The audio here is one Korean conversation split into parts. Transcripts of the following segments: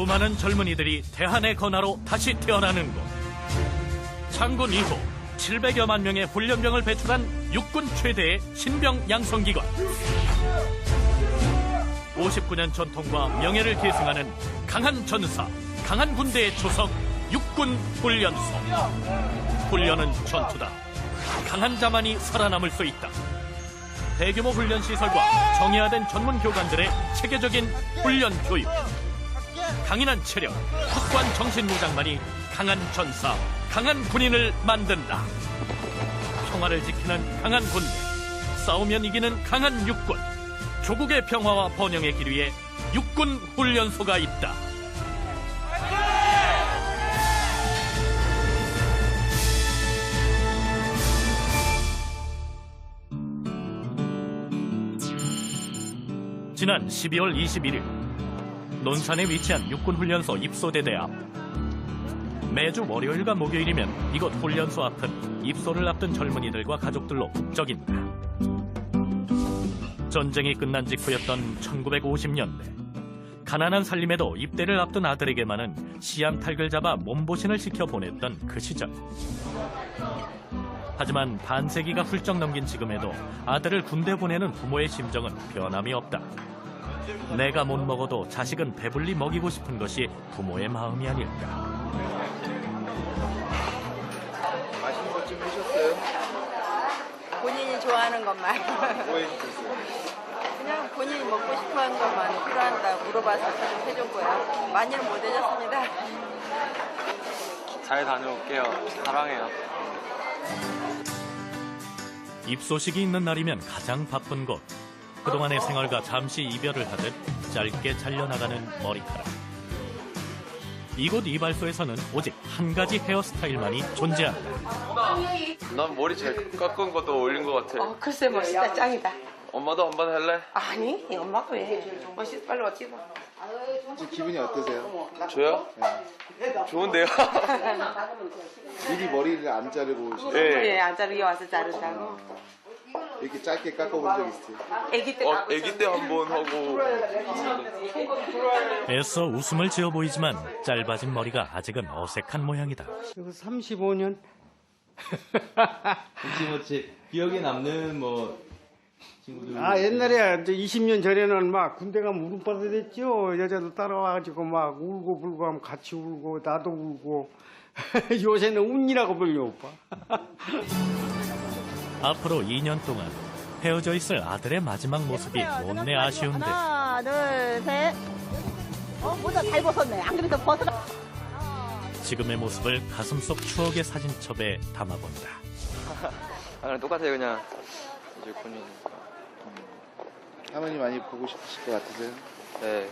수많은 젊은이들이 대한의 건화로 다시 태어나는 곳. 창군 이후 700여만 명의 훈련병을 배출한 육군 최대의 신병 양성기관. 59년 전통과 명예를 계승하는 강한 전사, 강한 군대의 초석, 육군 훈련소. 훈련은 전투다. 강한 자만이 살아남을 수 있다. 대규모 훈련 시설과 정예화된 전문 교관들의 체계적인 훈련 교육. 강인한 체력, 확고한 정신무장만이 강한 전사, 강한 군인을 만든다. 평화를 지키는 강한 군대, 싸우면 이기는 강한 육군. 조국의 평화와 번영의 길 위에 육군 훈련소가 있다. 지난 12월 21일 논산에 위치한 육군훈련소 입소대대 앞. 매주 월요일과 목요일이면 이곳 훈련소 앞은 입소를 앞둔 젊은이들과 가족들로 북적인다. 전쟁이 끝난 직후였던 1950년대. 가난한 살림에도 입대를 앞둔 아들에게만은 씨암탉을 잡아 몸보신을 시켜 보냈던 그 시절. 하지만 반세기가 훌쩍 넘긴 지금에도 아들을 군대 보내는 부모의 심정은 변함이 없다. 내가 못 먹어도 자식은 배불리 먹이고 싶은 것이 부모의 마음이 아닐까. 맛있는 것 좀 해줬어요? 본인이 좋아하는 것만. 뭐 해주셨어요? 그냥 본인이 먹고 싶어하는 것만 필요한다 물어봐서 좀 해줬고요. 많이는 못 해줬습니다. 잘 다녀올게요. 사랑해요. 입소식이 있는 날이면 가장 바쁜 곳. 그동안의 생활과 잠시 이별을 하듯 짧게 잘려나가는 머리카락. 이곳 이발소에서는 오직 한 가지 헤어스타일만이 존재한다. 난 머리 제일 깎은 것도 올린 것 같아. 글쎄 멋있다 짱이다. 엄마도 한 번 할래? 아니 엄마가 왜 멋있어 빨리 어찌 봐. 지금 기분이 어떠세요? 저요? 네. 좋은데요? 미리 머리를 안 자르고 오셨어요? 네. 안 자르게 와서 자른다고. 이렇게 짧게 깎아본 적 있어요? 아기 때 아기 때 한 번 하고. 애써 웃음을 지어 보이지만 짧아진 머리가 아직은 어색한 모양이다. 그리고 35년. 혹시 기억에 남는 친구들? 옛날에 이제 20년 전에는 막 군대 가면 울음바다 됐죠. 여자도 따라와가지고 막 울고 불고 하면 같이 울고 나도 울고. 요새는 운이라고 불려 오빠. 앞으로 2년 동안 헤어져 있을 아들의 마지막 모습이 못내 아쉬운데. 하나, 둘, 셋. 모자 잘 벗었네. 안 그래도 벗으라. 지금의 모습을 가슴속 추억의 사진첩에 담아본다. 그냥 똑같아요, 그냥. 이제 군이니까. 할머니 많이 보고 싶으실 것 같으세요? 네.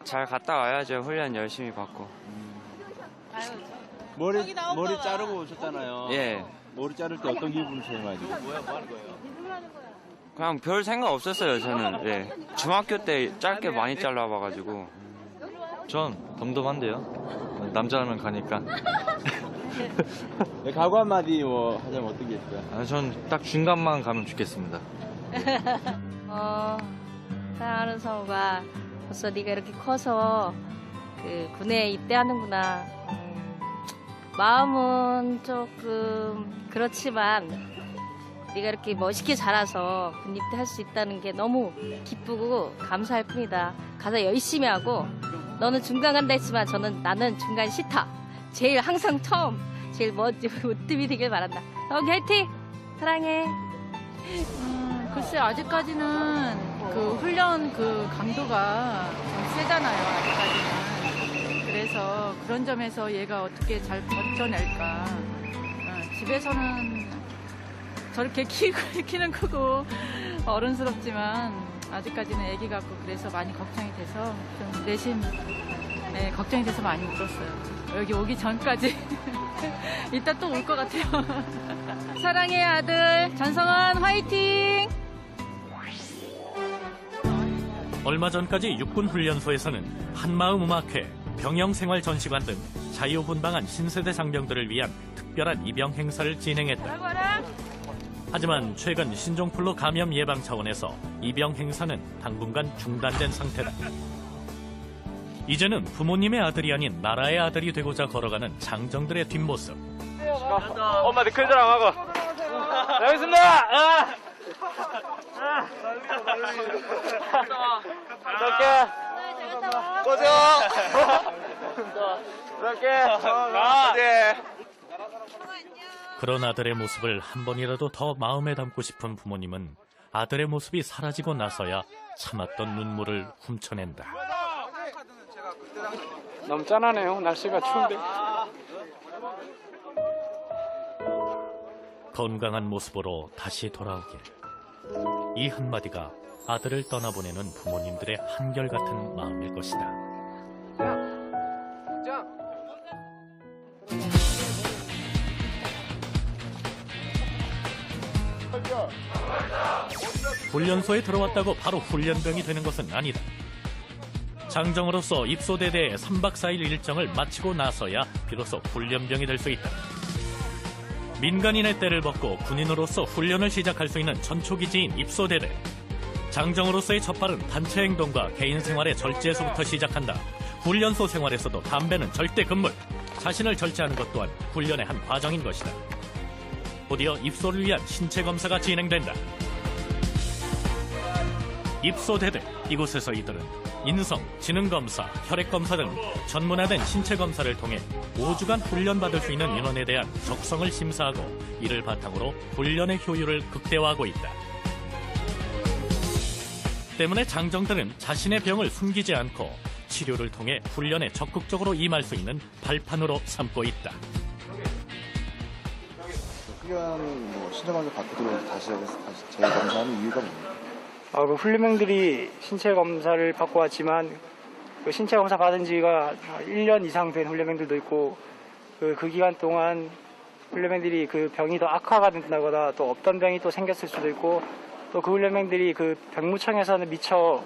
잘 갔다 와야죠. 훈련 열심히 받고. 머리 자르고 오셨잖아요. 예. 머리 자를 때 어떤 기분이세요, 많이? 그냥 별 생각 없었어요, 저는. 예. 중학교 때 짧게 많이 잘라봐가지고. 전 덤덤한데요. 남자라면 가니까. 네, 각오 한마디 하자면 어떤 게 있어요? 전 딱 중간만 가면 좋겠습니다. 사랑하는 성우가 벌써 네가 이렇게 커서 군에 입대하는구나. 마음은 조금 그렇지만 네가 이렇게 멋있게 자라서 군 입대할 수 있다는 게 너무 기쁘고 감사할 뿐이다. 가서 열심히 하고 너는 중간 간다 했지만 나는 중간 싫다. 제일 항상 처음 제일 먼저 으뜸이 되길 바란다. 여기 화이팅! 사랑해. 글쎄 아직까지는 그 훈련 그 강도가 좀 세잖아요. 아직까지는. 그래서 그런 점에서 얘가 어떻게 잘 버텨낼까. 집에서는 저렇게 키는 크고 어른스럽지만 아직까지는 애기 같고 그래서 많이 걱정이 돼서 좀 내심 걱정이 돼서 많이 울었어요. 여기 오기 전까지. 이따 또 올 것 같아요. 사랑해 아들 전성원 화이팅! 얼마 전까지 육군훈련소에서는 한마음음악회, 병영생활전시관 등 자유분방한 신세대 장병들을 위한 특별한 입영 행사를 진행했다. 하지만 최근 신종플루 감염 예방 차원에서 입영 행사는 당분간 중단된 상태다. 이제는 부모님의 아들이 아닌 나라의 아들이 되고자 걸어가는 장정들의 뒷모습. 엄마한테 큰 사랑하고. 알겠습니다. 이렇게. 고생. 이렇게. 그런 아들의 모습을 한 번이라도 더 마음에 담고 싶은 부모님은 아들의 모습이 사라지고 나서야 참았던 눈물을 훔쳐낸다. 너무 짠하네요. 날씨가 추운데. 건강한 모습으로 다시 돌아오길. 이 한마디가 아들을 떠나보내는 부모님들의 한결같은 마음일 것이다. 훈련소에 들어왔다고 바로 훈련병이 되는 것은 아니다. 장정으로서 입소대대의 3박 4일 일정을 마치고 나서야 비로소 훈련병이 될 수 있다. 민간인의 때를 벗고 군인으로서 훈련을 시작할 수 있는 전초기지인 입소대대. 장정으로서의 첫 발은 단체 행동과 개인 생활의 절제에서부터 시작한다. 훈련소 생활에서도 담배는 절대 금물. 자신을 절제하는 것 또한 훈련의 한 과정인 것이다. 곧이어 입소를 위한 신체 검사가 진행된다. 입소대대. 이곳에서 이들은 인성, 지능검사, 혈액검사 등 전문화된 신체 검사를 통해 5주간 훈련받을 수 있는 인원에 대한 적성을 심사하고 이를 바탕으로 훈련의 효율을 극대화하고 있다. 때문에 장정들은 자신의 병을 숨기지 않고 치료를 통해 훈련에 적극적으로 임할 수 있는 발판으로 삼고 있다. 훈련 신청검사 받고 들어오면서 다시 재검사하는 이유가 뭡니까? 그 훈련병들이 신체 검사를 받고 왔지만 그 신체 검사 받은 지가 1년 이상 된 훈련병들도 있고 그 기간 동안 훈련병들이 그 병이 더 악화가 된다거나 또 없던 병이 또 생겼을 수도 있고 또 그 훈련병들이 그 병무청에서는 미처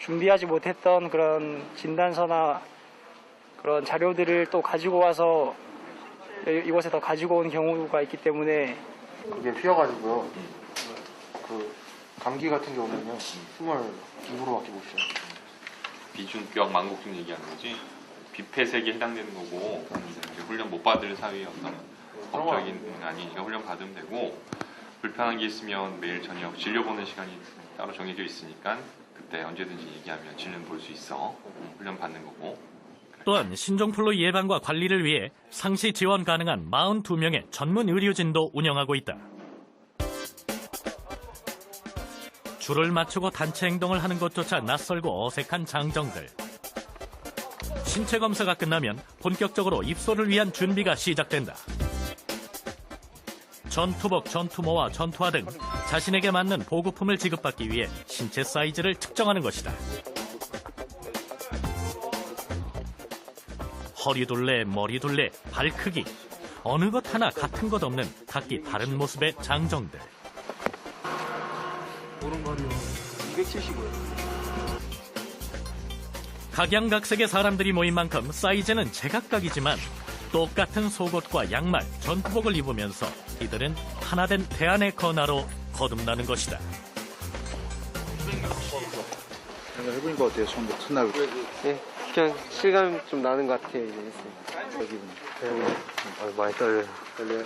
준비하지 못했던 그런 진단서나 그런 자료들을 또 가지고 와서 이곳에 더 가지고 온 경우가 있기 때문에 그게 휘어가지고요. 감기 같은 경우는요, 숨을 입으로밖에 못 쉬어요. 비중격 망곡증 얘기하는 거지. 비폐색에 해당되는 거고 이제 훈련 못 받을 사회의 어떤 법적인 아니니까 훈련 받으면 되고 불편한 게 있으면 매일 저녁 진료 보는 시간이 따로 정해져 있으니까 그때 언제든지 얘기하면 진료 볼 수 있어. 훈련 받는 거고. 또한 신종플루 예방과 관리를 위해 상시 지원 가능한 42명의 전문 의료진도 운영하고 있다. 줄을 맞추고 단체 행동을 하는 것조차 낯설고 어색한 장정들. 신체 검사가 끝나면 본격적으로 입소를 위한 준비가 시작된다. 전투복, 전투모와 전투화 등 자신에게 맞는 보급품을 지급받기 위해 신체 사이즈를 측정하는 것이다. 허리둘레, 머리둘레, 발 크기, 어느 것 하나 같은 것 없는 각기 다른 모습의 장정들. 오른발이요. 275요. 각양각색의 사람들이 모인 만큼 사이즈는 제각각이지만 똑같은 속옷과 양말, 전투복을 입으면서 이들은 하나된 대안의 건화로 거듭나는 것이다. 해보니까 어때요? 처음부터 첫날? 네, 그냥 실감 좀 나는 것 같아요. 이제 여기 많이 떨려요. 네.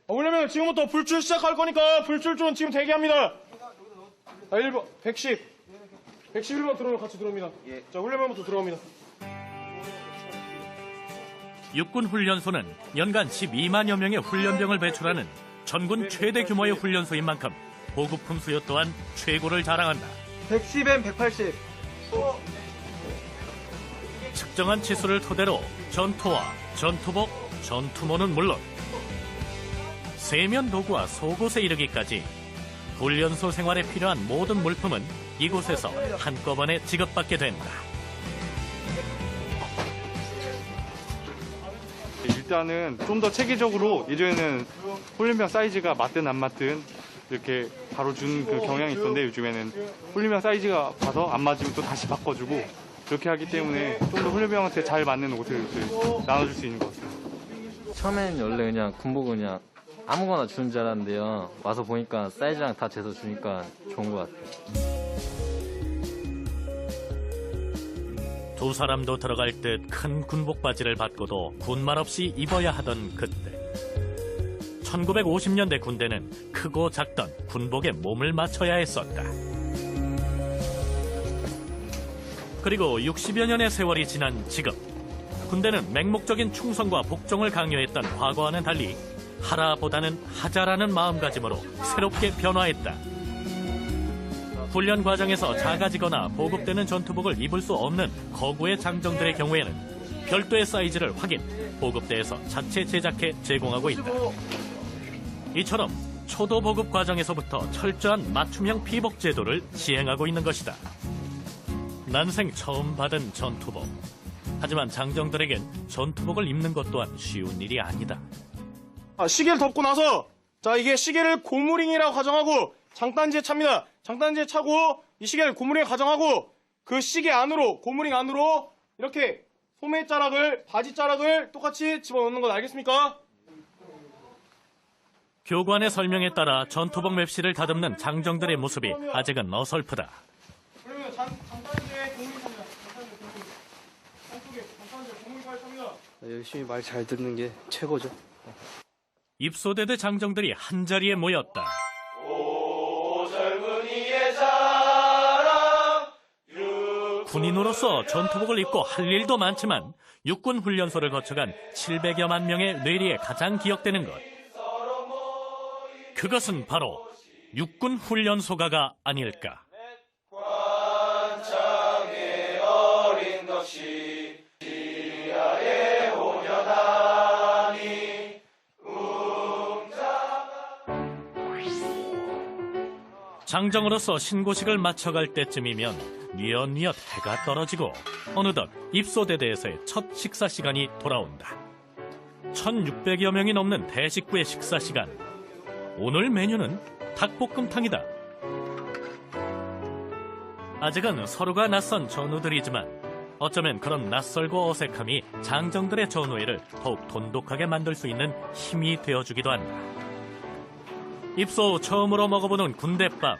그러면 지금부터 불출 시작할 거니까 불출조는 지금 대기합니다. 1번 111번 들어오면 같이 들어옵니다. 자, 훈련병부터 들어옵니다. 육군훈련소는 연간 12만여 명의 훈련병을 배출하는 전군 최대 규모의 훈련소인 만큼 보급품 수요 또한 최고를 자랑한다. 110엔 180. 측정한 치수를 토대로 전투화, 전투복, 전투모는 물론 세면 도구와 속옷에 이르기까지 훈련소 생활에 필요한 모든 물품은 이곳에서 한꺼번에 지급받게 된다. 일단은 좀 더 체계적으로 예전에는 훈련병 사이즈가 맞든 안 맞든 이렇게 바로 준 그 경향이 있던데 요즘에는 훈련병 사이즈가 봐서 안 맞으면 또 다시 바꿔주고 그렇게 하기 때문에 좀 더 훈련병한테 잘 맞는 옷을 나눠줄 수 있는 것 같습니다. 처음엔 원래 그냥 군복은 그냥 아무거나 주는 줄 알았는데요. 와서 보니까 사이즈랑 다 재서 주니까 좋은 것 같아요. 두 사람도 들어갈 듯 큰 군복 바지를 받고도 군말 없이 입어야 하던 그때. 1950년대 군대는 크고 작던 군복에 몸을 맞춰야 했었다. 그리고 60여 년의 세월이 지난 지금 군대는 맹목적인 충성과 복종을 강요했던 과거와는 달리 하라보다는 하자라는 마음가짐으로 새롭게 변화했다. 훈련 과정에서 작아지거나 보급되는 전투복을 입을 수 없는 거구의 장정들의 경우에는 별도의 사이즈를 확인, 보급대에서 자체 제작해 제공하고 있다. 이처럼 초도 보급 과정에서부터 철저한 맞춤형 피복 제도를 시행하고 있는 것이다. 난생 처음 받은 전투복. 하지만 장정들에겐 전투복을 입는 것 또한 쉬운 일이 아니다. 시계를 덮고 나서 자 이게 시계를 고무링이라고 가정하고 장단지에 찹니다. 장단지에 차고 이 시계를 고무링에 가정하고 그 시계 안으로 고무링 안으로 이렇게 소매자락을 바지자락을 똑같이 집어넣는 건 알겠습니까? 교관의 설명에 따라 전투복 맵시를 다듬는 장정들의 모습이 아직은 어설프다. 그러면 장단지에 고무링 찹니다. 장단지에 고무링까지 찹니다. 열심히 말 잘 듣는 게 최고죠. 입소대대 장정들이 한자리에 모였다. 군인으로서 전투복을 입고 할 일도 많지만 육군 훈련소를 거쳐간 700여만 명의 뇌리에 가장 기억되는 것. 그것은 바로 육군 훈련소가가 아닐까. 장정으로서 신고식을 마쳐갈 때쯤이면 뉘엿뉘엿 해가 떨어지고 어느덧 입소대대에서의 첫 식사 시간이 돌아온다. 1600여 명이 넘는 대식구의 식사 시간. 오늘 메뉴는 닭볶음탕이다. 아직은 서로가 낯선 전우들이지만 어쩌면 그런 낯설고 어색함이 장정들의 전우회를 더욱 돈독하게 만들 수 있는 힘이 되어주기도 한다. 입소 후 처음으로 먹어보는 군대밥.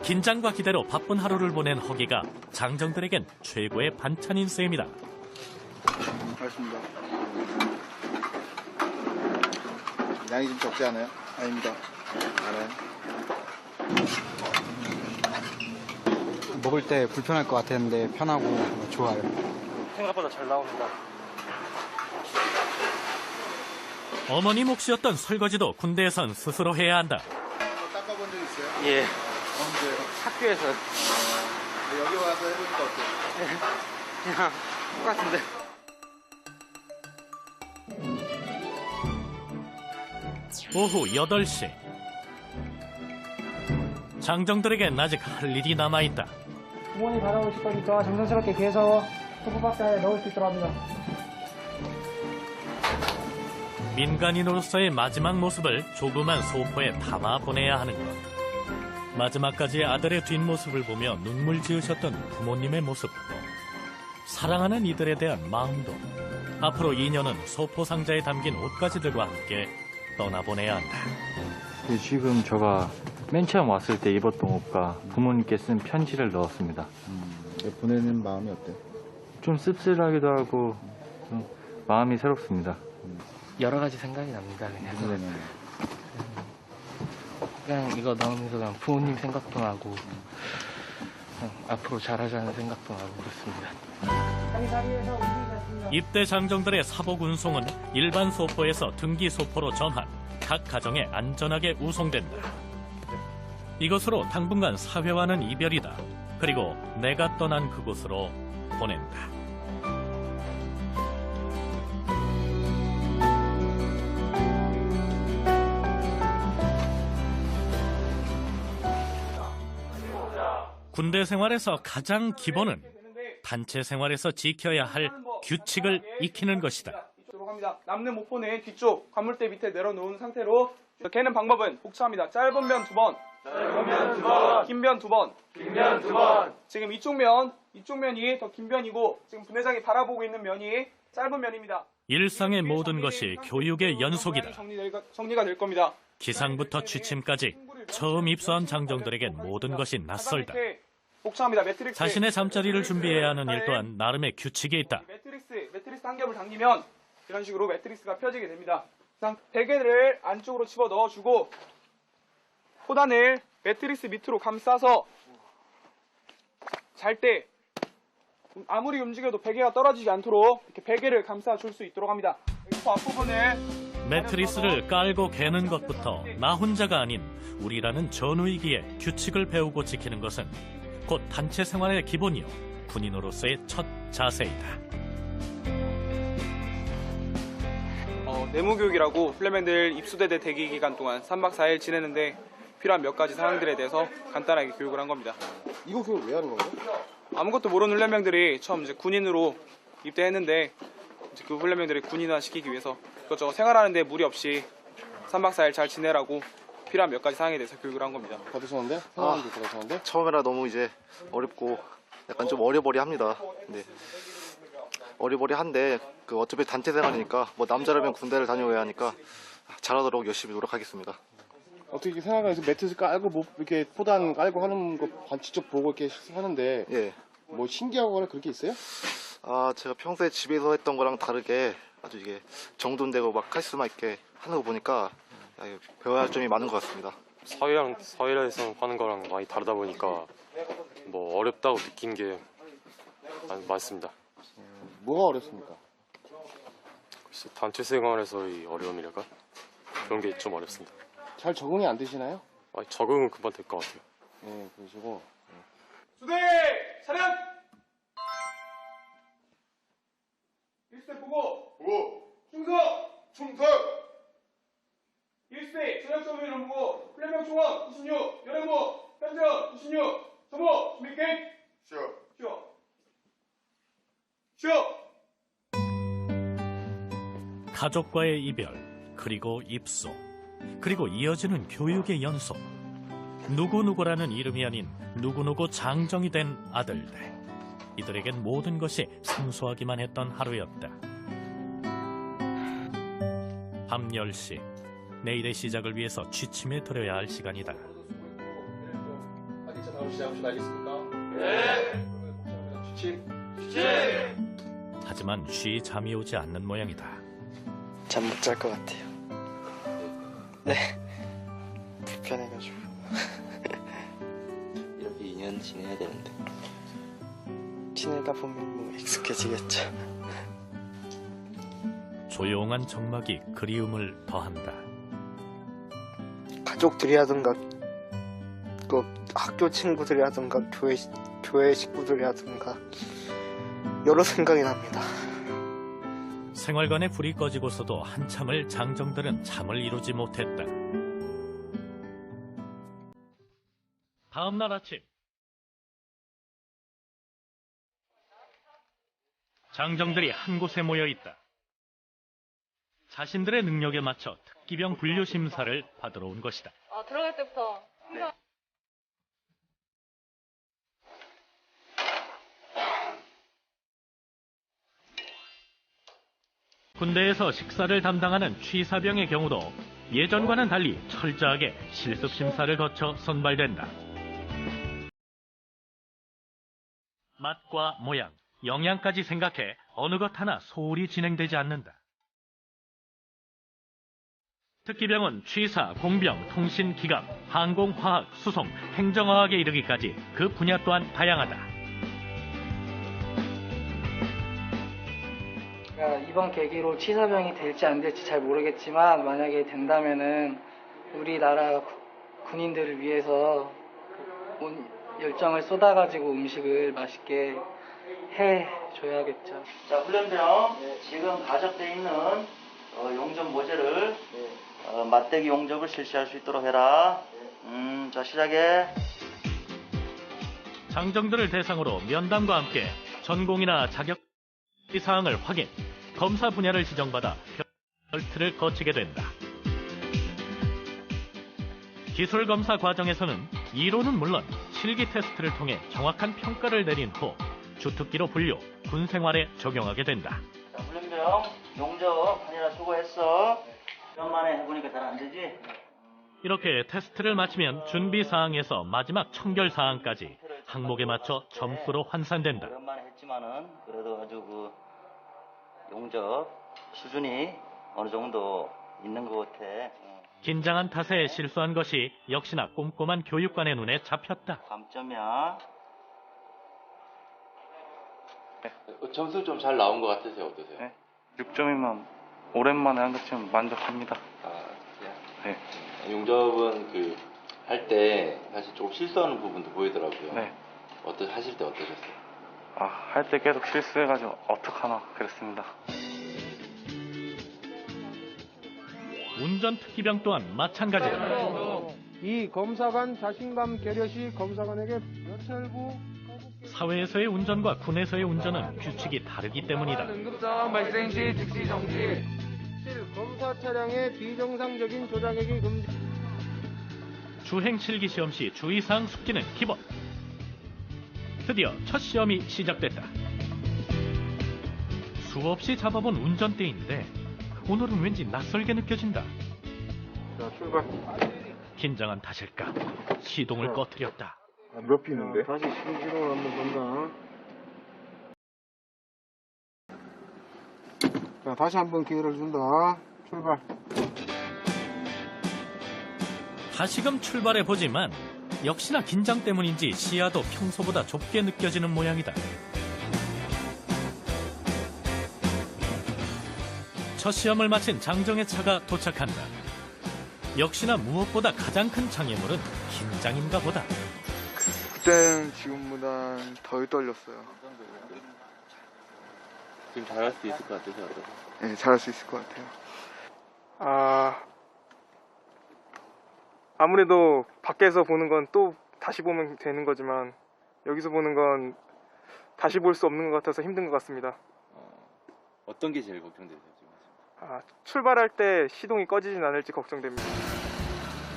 긴장과 기대로 바쁜 하루를 보낸 허기가 장정들에겐 최고의 반찬인 셈이다. 알겠습니다. 양이 좀 적지 않아요? 아닙니다. 알아요. 먹을 때 불편할 것 같았는데 편하고 좋아요. 생각보다 잘 나옵니다. 어머니 몫이었던 설거지도 군대에선 스스로 해야 한다. 닦아본 적 있어요? 예. 언제요? 학교에서 여기 와서 해보니까 어때요? 그냥 똑같은데. 오후 8시. 장정들에겐 아직 할 일이 남아있다. 부모님 받아오실 거니까 정성스럽게 개서 소포박스에 넣을 수 있도록 합니다. 민간인으로서의 마지막 모습을 조그만 소포에 담아 보내야 하는 것. 마지막까지 아들의 뒷모습을 보며 눈물 지으셨던 부모님의 모습도, 사랑하는 이들에 대한 마음도 앞으로 2년은 소포 상자에 담긴 옷가지들과 함께 떠나보내야 한다. 지금 제가 맨 처음 왔을 때 입었던 옷과 부모님께 쓴 편지를 넣었습니다. 보내는 마음이 어때요? 좀 씁쓸하기도 하고 좀 마음이 새롭습니다. 여러 가지 생각이 납니다. 그냥 이거 넣으면서 그냥 부모님 생각도 나고 그냥 앞으로 잘하자는 생각도 나고 그렇습니다. 입대 장정들의 사복 운송은 일반 소포에서 등기 소포로 전환, 각 가정에 안전하게 우송된다. 이것으로 당분간 사회와는 이별이다. 그리고 내가 떠난 그곳으로 보낸다. 군대 생활에서 가장 기본은 단체 생활에서 지켜야 할 규칙을 익히는 것이다. 이쪽으로 갑니다. 남는 목포는 뒤쪽 관물대 밑에 내려놓은 상태로 개는 방법은 복잡합니다. 짧은 변 2번, 긴 변 2번, 지금 이쪽 면이 더 긴 변이고 지금 분대장이 바라보고 있는 면이 짧은 면입니다. 일상의 모든 것이 교육의 연속이다. 정리가 될 겁니다. 기상부터 취침까지 처음 입소한 장정들에겐 모든 것이 낯설다. 복창합니다. 매트릭스. 자신의 잠자리를 준비해야 하는 일 또한 나름의 규칙이 있다. 매트리스 한 겹을 당기면 이런 식으로 매트리스가 펴지게 됩니다. 베개를 안쪽으로 집어 넣어주고 포단을 매트리스 밑으로 감싸서 잘 때 아무리 움직여도 베개가 떨어지지 않도록 이렇게 베개를 감싸줄 수 있도록 합니다. 여기서 앞부분을 매트리스를 깔고 개는 것부터 나 혼자가 아닌 우리라는 전우이기에 규칙을 배우고 지키는 것은 곧 단체 생활의 기본이요 군인으로서의 첫 자세이다. 내무교육이라고 플레멘들 입수대대 대기 기간 동안 3박 4일 지내는데 필요한 몇 가지 사항들에 대해서 간단하게 교육을 한 겁니다. 이거 교육 왜 하는 거예요? 아무것도 모르는 훈련병들이 처음 이제 군인으로 입대했는데 이제 그 훈련병들을 군인화 시키기 위해서 이것저것 생활하는데 무리 없이 3박 4일 잘 지내라고 필요한 몇 가지 사항에 대해서 교육을 한 겁니다. 받으셨는데? 받으셨는데? 처음에라 너무 이제 어렵고 약간 좀 어려버리합니다. 근데 어리버리한데 어차피 단체 생활이니까 뭐 남자라면 군대를 다녀야 하니까 잘하도록 열심히 노력하겠습니다. 어떻게 생활하면서 매트를 깔고 뭐 이렇게 포단 깔고 하는 거 직접 보고 이렇게 하는데 예. 뭐 신기하거나 그렇게 있어요? 아 제가 평소에 집에서 했던 거랑 다르게 아주 이게 정돈되고 막 카리스마 있게 하는 거 보니까 배워야 할 점이 많은 것 같습니다. 사회에서 하는 거랑 많이 다르다 보니까 뭐 어렵다고 느낀 게 많습니다. 뭐가 어렵습니까? 단체 생활에서의 어려움이랄까? 그런 게 좀 어렵습니다. 잘 적응이 안 되시나요? 적응은 금방 될 것 같아요. 네, 그러시고. 수대 차렷! 1세 보고! 충성! 1세 저녁 소비를 보고 플레명 총원 96, 연행부 현전 96, 정보 준비 게임! 쉬어! 가족과의 이별, 그리고 입소, 그리고 이어지는 교육의 연속. 누구누구라는 이름이 아닌 누구누구 장정이 된 아들들. 이들에겐 모든 것이 생소하기만 했던 하루였다. 밤 10시, 내일의 시작을 위해서 취침에 들어야 할 시간이다. 아기차 바로 시작합시다. 알겠습니까? 네! 취침! 하지만 쉬 잠이 오지 않는 모양이다. 잠 못 잘 것 같아요. 네. 불편해가지고. 이렇게 2년 지내야 되는데. 지내다 보면 뭐 익숙해지겠죠. 조용한 정막이 그리움을 더한다. 가족들이라든가 학교 친구들이라든가 교회 식구들이라든가 여러 생각이 납니다. 생활관에 불이 꺼지고서도 한참을 장정들은 잠을 이루지 못했다. 다음 날 아침, 장정들이 한 곳에 모여 있다. 자신들의 능력에 맞춰 특기병 분류 심사를 받으러 온 것이다. 들어갈 때부터 항상 군대에서 식사를 담당하는 취사병의 경우도 예전과는 달리 철저하게 실습 심사를 거쳐 선발된다. 맛과 모양, 영양까지 생각해 어느 것 하나 소홀히 진행되지 않는다. 특기병은 취사, 공병, 통신, 기갑, 항공, 화학, 수송, 행정어학에 이르기까지 그 분야 또한 다양하다. 이번 계기로 취사병이 될지 안 될지 잘 모르겠지만 만약에 된다면은 우리나라 군인들을 위해서 온 열정을 쏟아가지고 음식을 맛있게 해줘야겠죠. 자, 훈련병. 지금 가적돼 있는 용접 모재를 맞대기 용접을 실시할 수 있도록 해라. 자, 시작해. 장정들을 대상으로 면담과 함께 전공이나 자격 사항을 확인, 검사 분야를 지정받아 별트를 거치게 된다. 기술 검사 과정에서는 이론은 물론 실기 테스트를 통해 정확한 평가를 내린 후 주특기로 분류, 군 생활에 적용하게 된다. 자, 훈련병. 용접 하느라 수고했어. 오랜만에 해보니까 잘 안 되지? 이렇게 테스트를 마치면 준비 사항에서 마지막 청결 사항까지 항목에 맞춰 점수로 환산된다. 오랜만에 했지만은 그래도 아주 그 용접 수준이 어느 정도 있는 것 같아. 긴장한 탓에 실수한 것이 역시나 꼼꼼한 교육관의 눈에 잡혔다. 감점이야. 점수 좀 잘 나온 것 같으세요? 어떠세요? 네. 6점이면 오랜만에 한 것처럼 만족합니다. 네. 용접은 그 할 때 사실 조금 실수하는 부분도 보이더라고요. 네. 하실 때 어떠셨어요? 할 때 계속 실수해가지고 어떡하나 그랬습니다. 운전 특기병 또한 마찬가지다. 이 검사관 자신감 결여시 검사관에게 여철부 사회에서의 운전과 군에서의 운전은 규칙이 다르기 때문이다. 응급상황 발생 시 즉시 정지. 검사 차량의 비정상적인 조작액이 금지. 주행 실기 시험 시 주의사항 숙지는 기본. 드디어 첫 시험이 시작됐다. 수없이 잡아본 운전대인데 오늘은 왠지 낯설게 느껴진다. 자, 출발. 긴장한 탓일까 시동을 꺼트렸다. 몇 피는데? 다시 신기로 한번 본다. 자, 다시 한번 기회를 준다. 출발. 다시금 출발해보지만 역시나 긴장 때문인지 시야도 평소보다 좁게 느껴지는 모양이다. 첫 시험을 마친 장정의 차가 도착한다. 역시나 무엇보다 가장 큰 장애물은 긴장인가 보다. 그때는 지금보다 덜 떨렸어요. 지금 잘할 수 있을 것 같으세요? 네, 잘할 수 있을 것 같아요. 아무래도 밖에서 보는 건 또 다시 보면 되는 거지만 여기서 보는 건 다시 볼 수 없는 것 같아서 힘든 것 같습니다. 어떤 게 제일 걱정되세요? 지금? 출발할 때 시동이 꺼지진 않을지 걱정됩니다.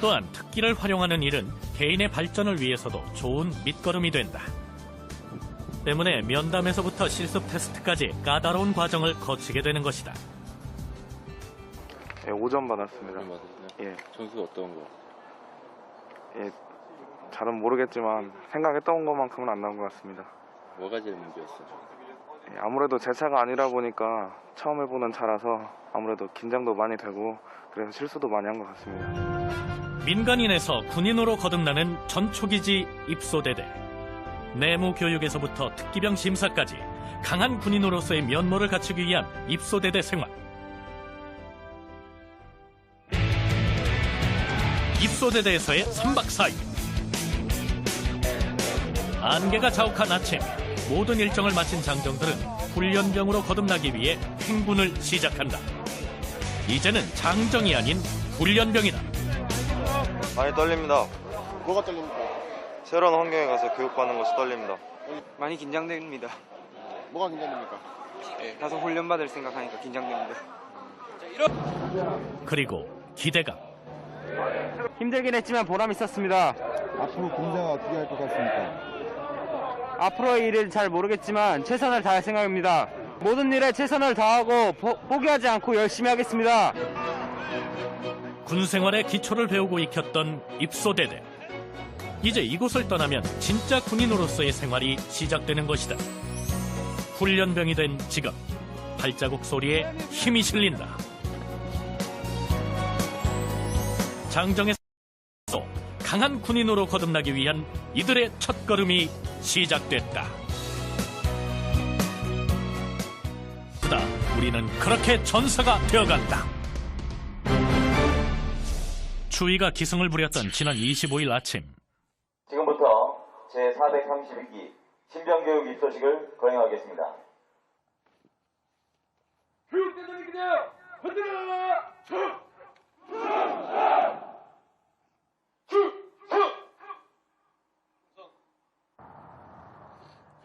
또한 특기를 활용하는 일은 개인의 발전을 위해서도 좋은 밑거름이 된다. 때문에 면담에서부터 실습 테스트까지 까다로운 과정을 거치게 되는 것이다. 네, 5점 받았습니다. 예. 점수가 어떤 거? 예, 잘은 모르겠지만 생각했던 것만큼은 안 나온 것 같습니다. 뭐가 제일 문제였어요? 예, 아무래도 제 차가 아니라 보니까 처음 해보는 차라서 아무래도 긴장도 많이 되고 그래서 실수도 많이 한 것 같습니다. 민간인에서 군인으로 거듭나는 전초기지 입소대대. 내무 교육에서부터 특기병 심사까지 강한 군인으로서의 면모를 갖추기 위한 입소대대 생활. 입소대대에서의 3박 4일. 안개가 자욱한 아침, 모든 일정을 마친 장정들은 훈련병으로 거듭나기 위해 행군을 시작한다. 이제는 장정이 아닌 훈련병이다. 많이 떨립니다. 뭐가 떨립니까? 새로운 환경에 가서 교육받는 것이 떨립니다. 많이 긴장됩니다. 뭐가 긴장됩니까? 가서 훈련받을 생각하니까 긴장됩니다. 그리고 기대감. 힘들긴 했지만 보람 있었습니다. 앞으로 군생활 어떻게 할 것 같습니까? 앞으로의 일은 잘 모르겠지만 최선을 다할 생각입니다. 모든 일에 최선을 다하고 포기하지 않고 열심히 하겠습니다. 군생활의 기초를 배우고 익혔던 입소대대. 이제 이곳을 떠나면 진짜 군인으로서의 생활이 시작되는 것이다. 훈련병이 된 지금 발자국 소리에 힘이 실린다. 장정에서 강한 군인으로 거듭나기 위한 이들의 첫걸음이 시작됐다. 그다 우리는 그렇게 전사가 되어간다. 추위가 기승을 부렸던 지난 25일 아침. 지금부터 제432기 신병교육 입소식을 거행하겠습니다. 교육대장이 그냥 흔들어!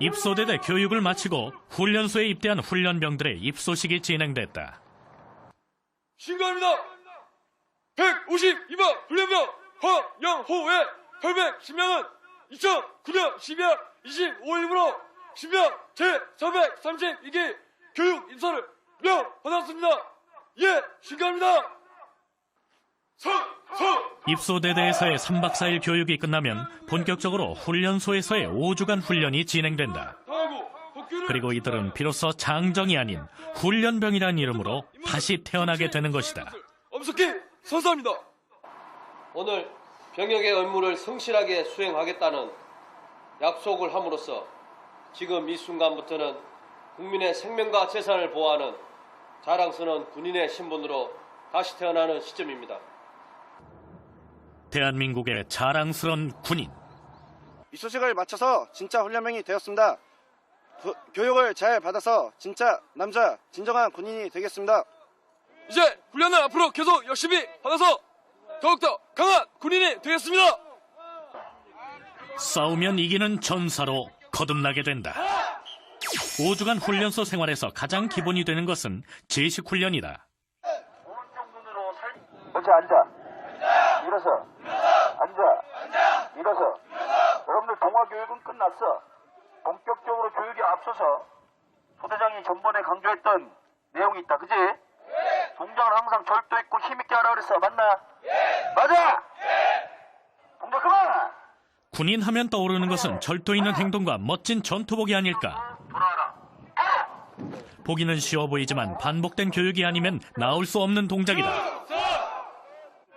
입소대대 교육을 마치고 훈련소에 입대한 훈련병들의 입소식이 진행됐다. 신고합니다. 152번 훈련병 황영호의 혈맥 신명은 2009년 12월 25일부로 신명 제432기 교육 입소를 명 받았습니다. 예, 신고합니다. 입소대대에서의 3박 4일 교육이 끝나면 본격적으로 훈련소에서의 5주간 훈련이 진행된다. 그리고 이들은 비로소 장정이 아닌 훈련병이라는 이름으로 다시 태어나게 되는 것이다. 엄숙히 선서합니다. 오늘 병역의 의무를 성실하게 수행하겠다는 약속을 함으로써 지금 이 순간부터는 국민의 생명과 재산을 보호하는 자랑스러운 군인의 신분으로 다시 태어나는 시점입니다. 대한민국의 자랑스러운 군인. 입소식을 마쳐서 진짜 훈련병이 되었습니다. 교육을 잘 받아서 진짜 남자, 진정한 군인이 되겠습니다. 이제 훈련을 앞으로 계속 열심히 받아서 더욱더 강한 군인이 되겠습니다. 싸우면 이기는 전사로 거듭나게 된다. 5주간 훈련소 생활에서 가장 기본이 되는 것은 제식 훈련이다. 먼저 앉아. 일어서. 앉아. 일어서. 여러분들 동화 교육은 끝났어. 본격적으로 교육에 앞서서 소대장이 전번에 강조했던 내용이 있다. 그지? 동작을 항상 절도 있고 힘있게 하라 그랬어. 맞나? 맞아! 동작 그만! 군인 하면 떠오르는 것은 절도 있는 행동과 멋진 전투복이 아닐까. 보기는 쉬워 보이지만 반복된 교육이 아니면 나올 수 없는 동작이다.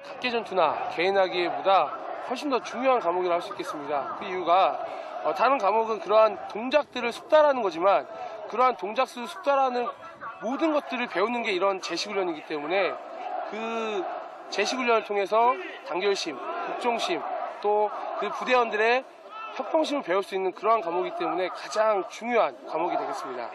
각계전투나 개인하기보다 훨씬 더 중요한 과목이라고 할 수 있겠습니다. 그 이유가 다른 과목은 그러한 동작들을 숙달하는 거지만 그러한 동작수를 숙달하는 모든 것들을 배우는 게 이런 제식훈련이기 때문에 그 제식훈련을 통해서 단결심, 복종심, 또 그 부대원들의 협동심을 배울 수 있는 그러한 과목이기 때문에 가장 중요한 과목이 되겠습니다.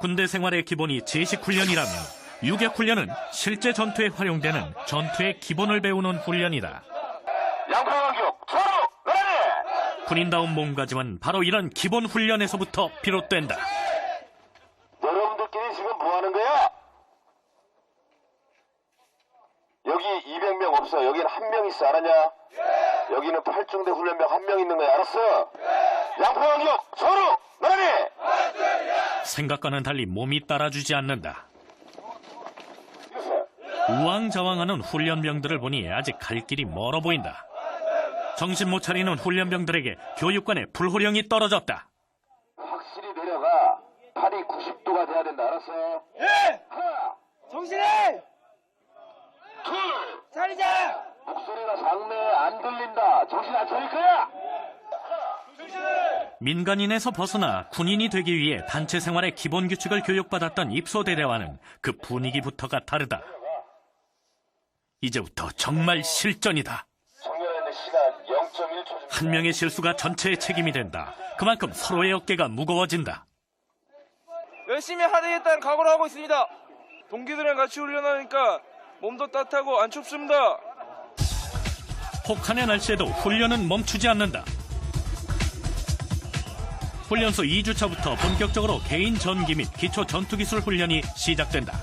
군대 생활의 기본이 제식훈련이라면 유격훈련은 실제 전투에 활용되는 전투의 기본을 배우는 훈련이다. 군인다운 몸가짐은 바로 이런 기본 훈련에서부터 비롯된다. 여러분들끼리 지금 뭐 하는 거야? 여기 200명 없어. 여기는 한 명 있어. 알았냐? 여기는 8중대 훈련병 한 명 있는 거야. 알았어? 양포강격 서로 나란히! 생각과는 달리 몸이 따라주지 않는다. 우왕좌왕하는 훈련병들을 보니 아직 갈 길이 멀어 보인다. 정신 못 차리는 훈련병들에게 교육관의 불호령이 떨어졌다. 확실히 내려가. 팔이 90도가 돼야 된다. 알았어? 예! 정신해! 둘! 차리자! 목소리가 장내 안 들린다. 정신 안 차릴 거야? 민간인에서 벗어나 군인이 되기 위해 단체 생활의 기본 규칙을 교육받았던 입소대대와는 그 분위기부터가 다르다. 이제부터 정말 실전이다. 한 명의 실수가 전체의 책임이 된다. 그만큼 서로의 어깨가 무거워진다. 열심히 하겠다는 각오를 하고 있습니다. 동기들이랑 같이 훈련하니까 몸도 따뜻하고 안 춥습니다. 혹한의 날씨에도 훈련은 멈추지 않는다. 훈련소 2주차부터 본격적으로 개인 전기 및 기초 전투기술 훈련이 시작된다.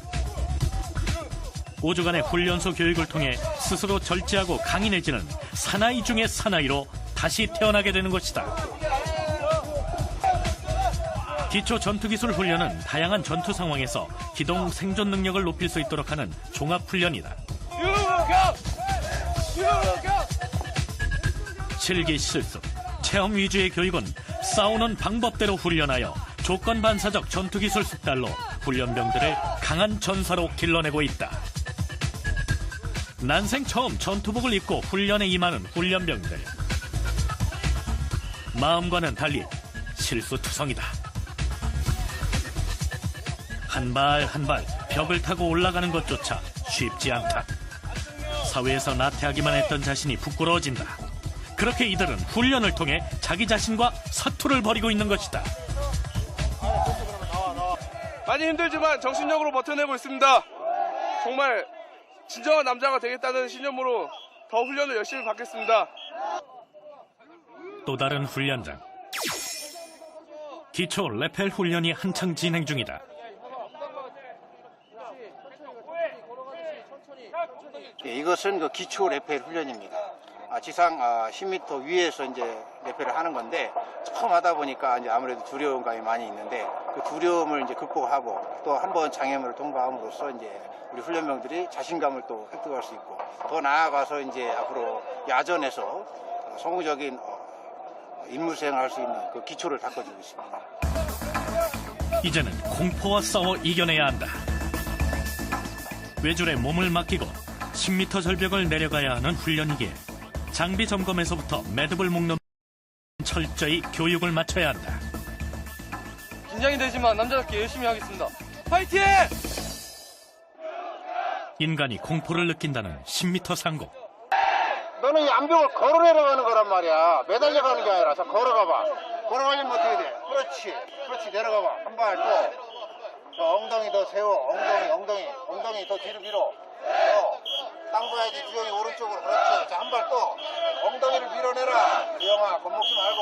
5주간의 훈련소 교육을 통해 스스로 절제하고 강인해지는 사나이 중의 사나이로 다시 태어나게 되는 것이다. 기초 전투기술 훈련은 다양한 전투 상황에서 기동 생존 능력을 높일 수 있도록 하는 종합훈련이다. 실기 실습, 체험 위주의 교육은 싸우는 방법대로 훈련하여 조건 반사적 전투기술 숙달로 훈련병들을 강한 전사로 길러내고 있다. 난생 처음 전투복을 입고 훈련에 임하는 훈련병들. 마음과는 달리 실수투성이다. 한 발 한 발 벽을 타고 올라가는 것조차 쉽지 않다. 사회에서 나태하기만 했던 자신이 부끄러워진다. 그렇게 이들은 훈련을 통해 자기 자신과 사투를 벌이고 있는 것이다. 많이 힘들지만 정신력으로 버텨내고 있습니다. 정말 진정한 남자가 되겠다는 신념으로 더 훈련을 열심히 받겠습니다. 또 다른 훈련장. 기초 레펠 훈련이 한창 진행 중이다. 예, 이것은 그 기초 레펠 훈련입니다. 지상 10m 위에서 이제 레펠을 하는 건데 처음 하다 보니까 이제 아무래도 두려운 감이 많이 있는데 그 두려움을 이제 극복하고 또 한 번 장애물을 통과함으로써 이제 우리 훈련병들이 자신감을 또 획득할 수 있고 더 나아가서 이제 앞으로 야전에서 성공적인 임무 수행을 할 수 있는 그 기초를 닦아주고 있습니다. 이제는 공포와 싸워 이겨내야 한다. 외줄에 몸을 맡기고 10m 절벽을 내려가야 하는 훈련이기에 장비 점검에서부터 매듭을 묶는 철저히 교육을 마쳐야 한다. 긴장이 되지만 남자답게 열심히 하겠습니다. 파이팅! 인간이 공포를 느낀다는 10m 상공. 너는 이 암벽을 걸어 내려가는 거란 말이야. 매달려 가는 게 아니라. 자, 걸어가봐. 걸어가려면 어떻게 돼? 그렇지. 그렇지. 내려가봐. 한 발 또. 엉덩이 더 세워. 엉덩이 더 뒤로 밀어. 땅 봐야지. 주영이 오른쪽으로. 그렇지. 자, 한 발 또. 엉덩이를 밀어내라. 주영아, 겁먹지 말고.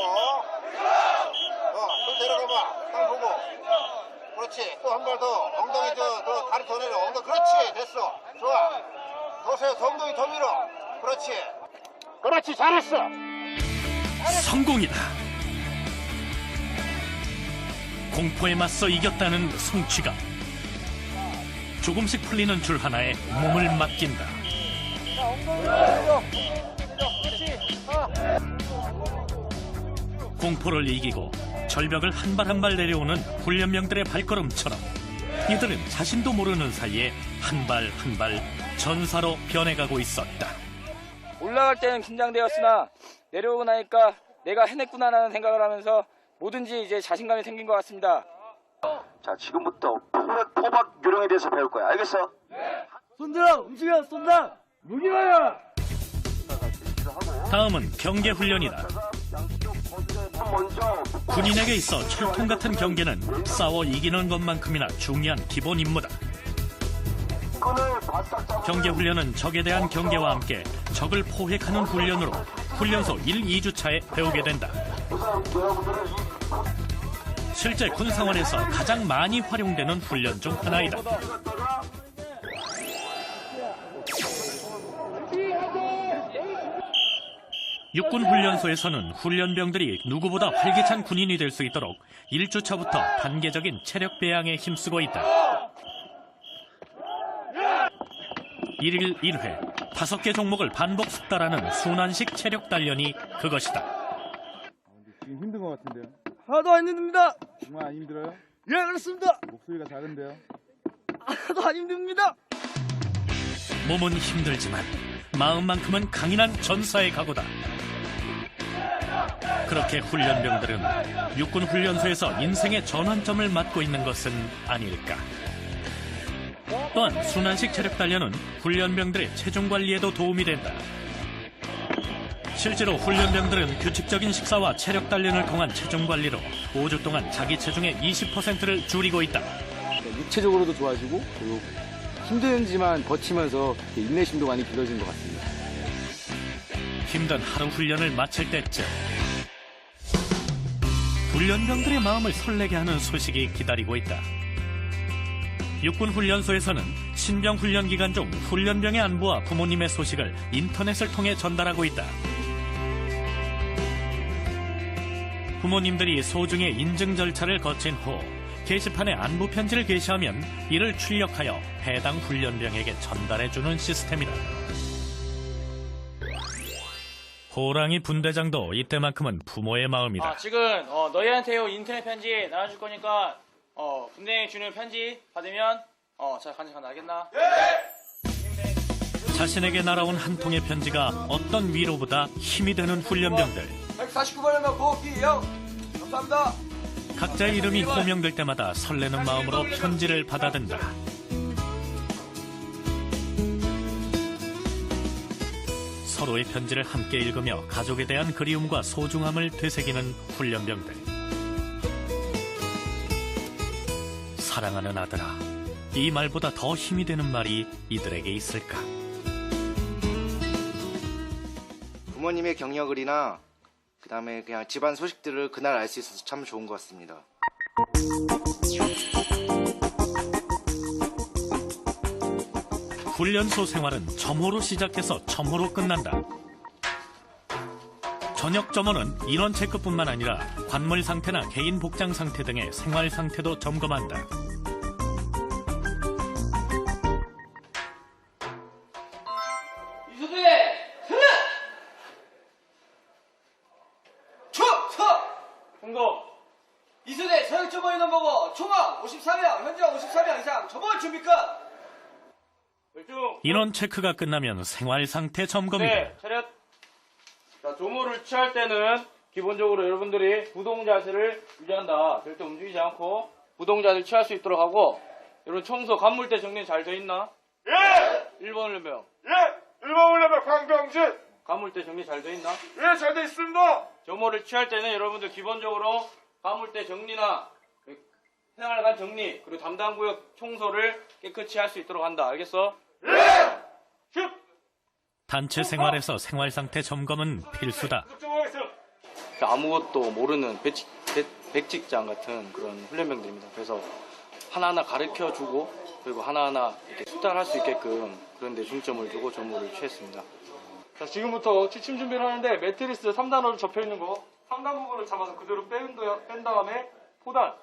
또 내려가봐. 땅 보고. 그렇지. 또 한 발 더. 엉덩이 더 다리 더 내려. 엉덩이. 그렇지. 됐어. 좋아. 더 세워. 더 엉덩이 더 밀어. 그렇지. 그렇지. 잘했어. 성공이다. 공포에 맞서 이겼다는 성취감. 조금씩 풀리는 줄 하나에 몸을 맡긴다. 공포를 이기고 절벽을 한 발 한 발 내려오는 훈련병들의 발걸음처럼 이들은 자신도 모르는 사이에 한 발 한 발 전사로 변해가고 있었다. 올라갈 때는 긴장되었으나 내려오고 나니까 내가 해냈구나라는 생각을 하면서 뭐든지 이제 자신감이 생긴 것 같습니다. 자, 지금부터 포박 요령에 대해서 배울 거야. 알겠어? 쏜다! 움직여! 쏜다! 무기와야! 다음은 경계 훈련이다. 군인에게 있어 철통 같은 경계는 싸워 이기는 것만큼이나 중요한 기본 임무다. 경계 훈련은 적에 대한 경계와 함께 적을 포획하는 훈련으로 훈련소 1, 2주차에 배우게 된다. 실제 군 상황에서 가장 많이 활용되는 훈련 중 하나이다. 육군 훈련소에서는 훈련병들이 누구보다 활기찬 군인이 될 수 있도록 1주차부터 단계적인 체력 배양에 힘쓰고 있다. 1일 1회 5개 종목을 반복 숙달하는 순환식 체력 단련이 그것이다. 지금 힘든 것 같은데요? 하나도 안 힘듭니다. 정말 안 힘들어요? 예, 그렇습니다. 목소리가 작은데요? 하나도 안 힘듭니다. 몸은 힘들지만 마음만큼은 강인한 전사의 각오다. 그렇게 훈련병들은 육군 훈련소에서 인생의 전환점을 맞고 있는 것은 아닐까. 또한 순환식 체력 단련은 훈련병들의 체중 관리에도 도움이 된다. 실제로 훈련병들은 규칙적인 식사와 체력 단련을 통한 체중 관리로 5주 동안 자기 체중의 20%를 줄이고 있다. 육체적으로도 좋아지고 그리고 힘든지만 버티면서 인내심도 많이 길러진 것 같습니다. 힘든 하루 훈련을 마칠 때쯤 훈련병들의 마음을 설레게 하는 소식이 기다리고 있다. 육군 훈련소에서는 신병 훈련 기간 중 훈련병의 안부와 부모님의 소식을 인터넷을 통해 전달하고 있다. 부모님들이 소중의 인증 절차를 거친 후 게시판에 안부 편지를 게시하면 이를 출력하여 해당 훈련병에게 전달해주는 시스템이다. 호랑이 분대장도 이때만큼은 부모의 마음이다. 지금 너희한테 인터넷 편지 나눠줄 거니까 분대장이 주는 편지 받으면 잘 간직한다. 알겠나? 자신에게 날아온 한 통의 편지가 어떤 위로보다 힘이 되는 훈련병들. 149번이면 고기요. 감사합니다. 각자의 이름이 호명될 때마다 설레는 마음으로 편지를 받아든다. 서로의 편지를 함께 읽으며 가족에 대한 그리움과 소중함을 되새기는 훈련병들. 사랑하는 아들아, 이 말보다 더 힘이 되는 말이 이들에게 있을까? 부모님의 경력을이나 그다음에 그냥 집안 소식들을 그날 알 수 있어서 참 좋은 것 같습니다. 훈련소 생활은 점호로 시작해서 점호로 끝난다. 저녁 점호는 인원 체크뿐만 아니라 관물 상태나 개인 복장 상태 등의 생활 상태도 점검한다. 이소대 승리! 공동. 이소대 서역점원이 넘보고 총합 53명, 현장 53명 이상 점원 준비 끝! 인원 체크가 끝나면 생활 상태 점검이다. 네, 차렷. 자, 조모를 취할 때는 기본적으로 여러분들이 부동 자세를 유지한다. 절대 움직이지 않고 부동 자세를 취할 수 있도록 하고, 여러분 청소 간물대 정리 잘 돼 있나? 예! 1번 훈련병. 예! 1번 훈련병 강병진! 간물대 정리 잘 돼 있나? 예, 잘 돼 있습니다! 조모를 취할 때는 여러분들 기본적으로 간물대 정리나 생활관 정리, 그리고 담당 구역 청소를 깨끗이 할 수 있도록 한다. 알겠어? 단체 생활에서 생활 상태 점검은 필수다. 아무것도 모르는 백직장 같은 그런 훈련병들입니다. 그래서 하나하나 가르쳐주고, 그리고 하나하나 이렇게 숙달할 수 있게끔 그런 데 중점을 두고 조모를 취했습니다. 자, 지금부터 취침 준비를 하는데 매트리스 3단으로 접혀있는 거 3단 부분을 잡아서 그대로 뺀 다음에 포단,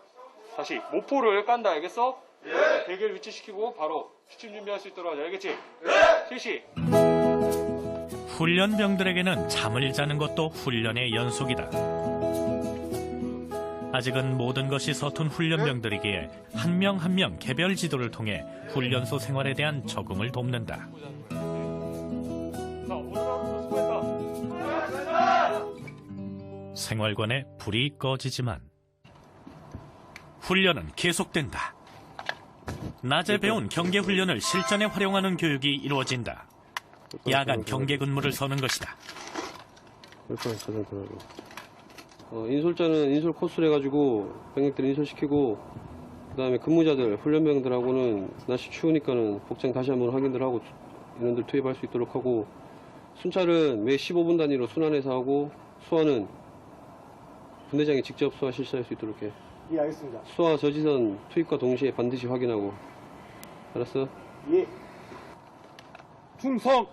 다시 모포를 깐다. 알겠어? 예. 베개를 위치시키고 바로 취침 준비할 수 있도록 하자. 알겠지? 예. 실시. 훈련병들에게는 잠을 자는 것도 훈련의 연속이다. 아직은 모든 것이 서툰 훈련병들이기에 한 명 한 명 개별 지도를 통해 훈련소 생활에 대한 적응을 돕는다. 자, 오늘 하루도 수고했다. 생활관에 불이 꺼지지만 훈련은 계속된다. 낮에 배운 경계 훈련을 실전에 활용하는 교육이 이루어진다. 야간 경계 근무를 서는 것이다. 인솔자는 인솔 코스를 해가지고 병력들 인솔시키고, 그다음에 근무자들 훈련병들하고는 날씨 추우니까는 복장 다시 한번 확인들 하고 인원들 투입할 수 있도록 하고, 순찰은 매 15분 단위로 순환해서 하고, 수화는 분대장이 직접 수화 실시할 수 있도록 해. 예, 알겠습니다. 수화 저지선 투입과 동시에 반드시 확인하고. 알았어? 예. 충성!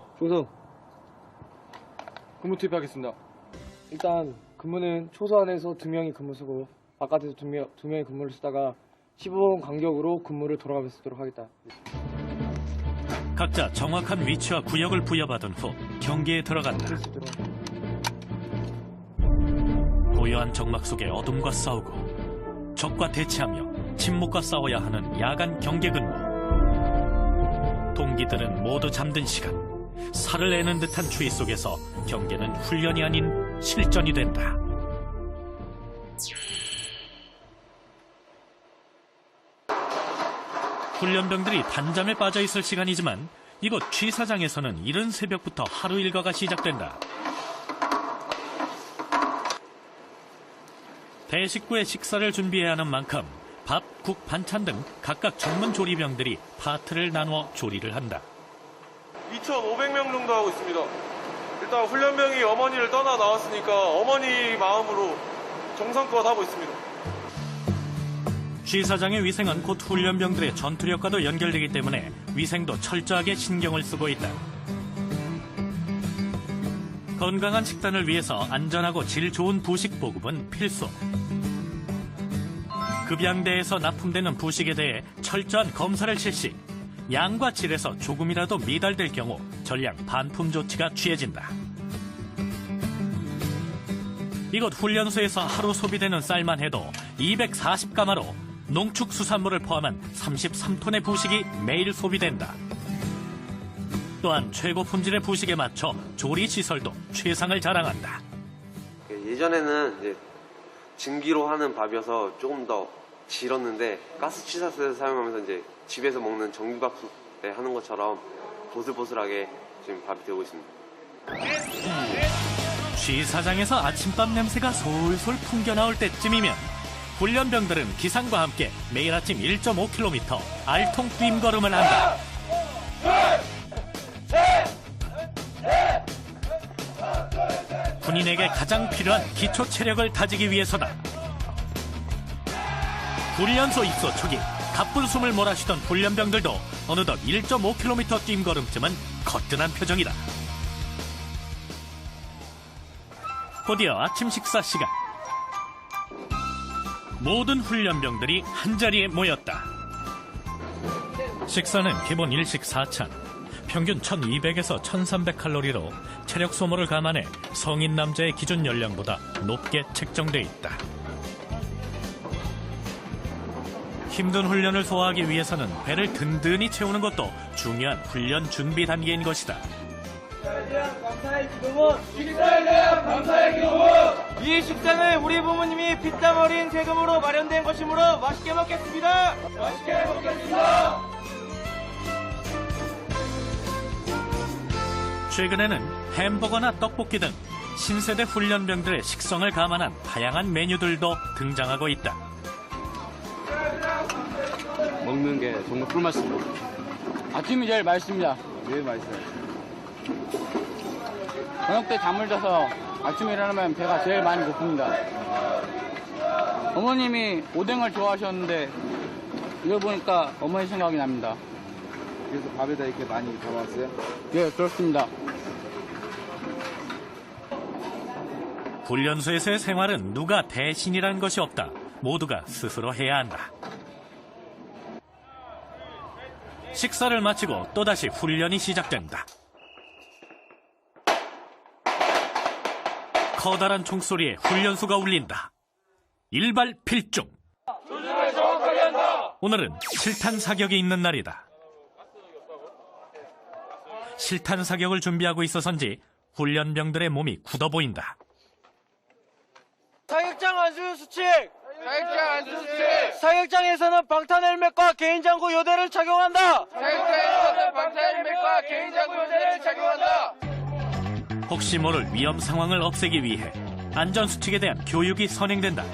근무 투입하겠습니다. 일단 근무는 초소 안에서 2명이 근무 쓰고 바깥에서 2명이 근무를 쓰다가 15분 간격으로 근무를 돌아가면서 쓰도록 하겠다. 각자 정확한 위치와 구역을 부여받은 후 경계에 들어간다. 고요한 정막 속의 어둠과 싸우고 적과 대치하며 침묵과 싸워야 하는 야간 경계 근무. 동기들은 모두 잠든 시간, 살을 내는 듯한 추위 속에서 경계는 훈련이 아닌 실전이 된다. 훈련병들이 단잠에 빠져 있을 시간이지만 이곳 취사장에서는 이른 새벽부터 하루 일과가 시작된다. 대식구의 식사를 준비해야 하는 만큼 밥, 국, 반찬 등 각각 전문 조리병들이 파트를 나누어 조리를 한다. 2,500명 정도 하고 있습니다. 일단 훈련병이 어머니를 떠나 나왔으니까 어머니 마음으로 정성껏 하고 있습니다. 취사장의 위생은 곧 훈련병들의 전투력과도 연결되기 때문에 위생도 철저하게 신경을 쓰고 있다. 건강한 식단을 위해서 안전하고 질 좋은 부식 보급은 필수. 급양대에서 납품되는 부식에 대해 철저한 검사를 실시. 양과 질에서 조금이라도 미달될 경우 전량 반품 조치가 취해진다. 이곳 훈련소에서 하루 소비되는 쌀만 해도 240가마로 농축수산물을 포함한 33톤의 부식이 매일 소비된다. 또한 최고 품질의 부식에 맞춰 조리 시설도 최상을 자랑한다. 예전에는 이제 증기로 하는 밥이어서 조금 더 질었는데 가스 취사슬을 사용하면서 이제 집에서 먹는 전기밥솥에 하는 것처럼 보슬보슬하게 지금 밥이 되고 있습니다. 취사장에서 아침밥 냄새가 솔솔 풍겨나올 때쯤이면 훈련병들은 기상과 함께 매일 아침 1.5km 알통 뛰임걸음을 한다. 군인에게 가장 필요한 기초 체력을 다지기 위해서다. 훈련소 입소 초기 가쁜 숨을 몰아쉬던 훈련병들도 어느덧 1.5km 뛴걸음쯤은 거뜬한 표정이다. 곧이어 아침 식사 시간. 모든 훈련병들이 한자리에 모였다. 식사는 기본 일식 4찬, 평균 1200에서 1300칼로리로 체력 소모를 감안해 성인 남자의 기준 연령보다 높게 책정돼 있다. 힘든 훈련을 소화하기 위해서는 배를 든든히 채우는 것도 중요한 훈련 준비 단계인 것이다. 감사의 기도문! 식사에 대한 감사의 기도문! 이 식사는 우리 부모님이 피땀 어린 세금으로 마련된 것이므로 맛있게 먹겠습니다! 맛있게 먹겠습니다! 최근에는 햄버거나 떡볶이 등 신세대 훈련병들의 식성을 감안한 다양한 메뉴들도 등장하고 있다. 먹는 게 정말 꿀맛입니다. 아침이 제일 맛있습니다. 제일 맛있어요. 저녁 때 잠을 자서 아침에 일어나면 배가 제일 많이 고픕니다. 어머님이 오뎅을 좋아하셨는데 이걸 보니까 어머니 생각이 납니다. 그래서 밥에다 이렇게 많이 담았어요? 네, 그렇습니다. 훈련소에서의 생활은 누가 대신이라는 것이 없다. 모두가 스스로 해야 한다. 식사를 마치고 또다시 훈련이 시작된다. 커다란 총소리에 훈련소가 울린다. 일발 필중. 오늘은 실탄 사격이 있는 날이다. 실탄 사격을 준비하고 있어서인지 훈련병들의 몸이 굳어 보인다. 사격장 안수 수칙! 사격장 안수 수칙! 사격장에서는 방탄 헬멧과 개인장구 요대를 착용한다! 사격장에서는 방탄 헬멧과 개인장구 요대를 착용한다! 혹시 모를 위험 상황을 없애기 위해 안전수칙에 대한 교육이 선행된다.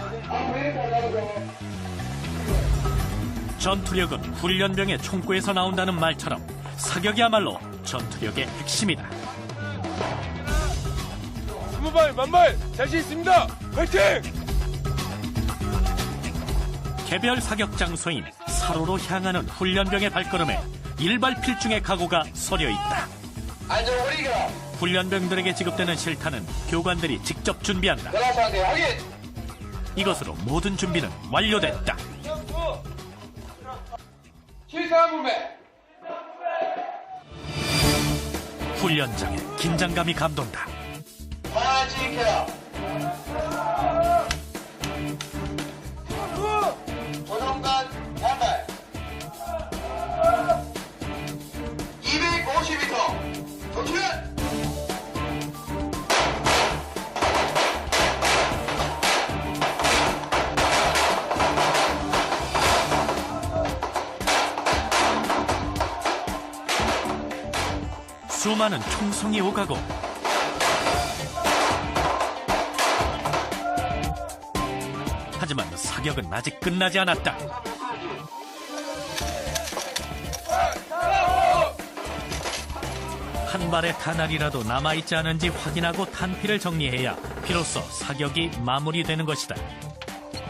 전투력은 훈련병의 총구에서 나온다는 말처럼 사격이야말로 전투력의 핵심이다. 20발 만발 자신 있습니다. 화이팅! 개별 사격 장소인 사로로 향하는 훈련병의 발걸음에 일발필중의 각오가 서려 있다. 훈련병들에게 지급되는 실탄은 교관들이 직접 준비한다. 이것으로 모든 준비는 완료됐다. 훈련장에 긴장감이 감돈다. 조정관 양발 250m 정치면 수많은 총성이 오가고 하지만 사격은 아직 끝나지 않았다. 한 발의 탄알이라도 남아있지 않은지 확인하고 탄피를 정리해야 비로소 사격이 마무리되는 것이다.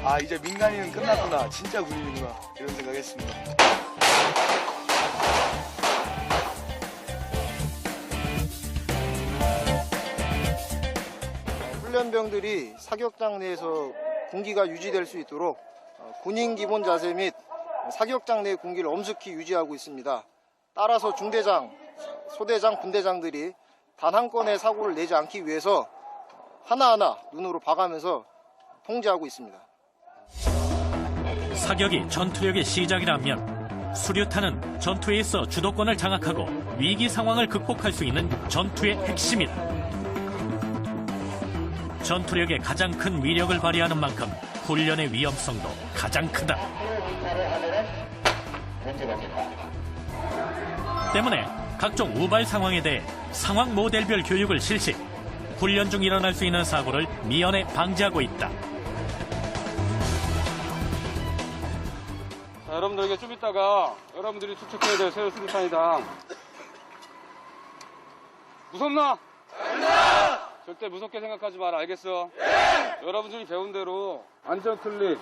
아, 이제 민간인은 끝났구나. 진짜 군인이구나. 이런 생각했습니다. 훈련병들이 사격장 내에서 군기가 유지될 수 있도록 군인 기본 자세 및 사격장 내 군기를 엄숙히 유지하고 있습니다. 따라서 중대장, 소대장, 분대장들이 단 한 건의 사고를 내지 않기 위해서 하나하나 눈으로 봐가면서 통제하고 있습니다. 사격이 전투력의 시작이라면 수류탄은 전투에 있어 주도권을 장악하고 위기 상황을 극복할 수 있는 전투의 핵심이다. 전투력의 가장 큰 위력을 발휘하는 만큼 훈련의 위험성도 가장 크다. 때문에 각종 우발 상황에 대해 상황 모델별 교육을 실시, 훈련 중 일어날 수 있는 사고를 미연에 방지하고 있다. 자, 여러분들에게 좀 이따가 여러분들이 투척해야 될 새우 수류탄이다. 무섭나? 절대 무섭게 생각하지 마라. 알겠어? 여러분들이 배운 대로 안전 클릭,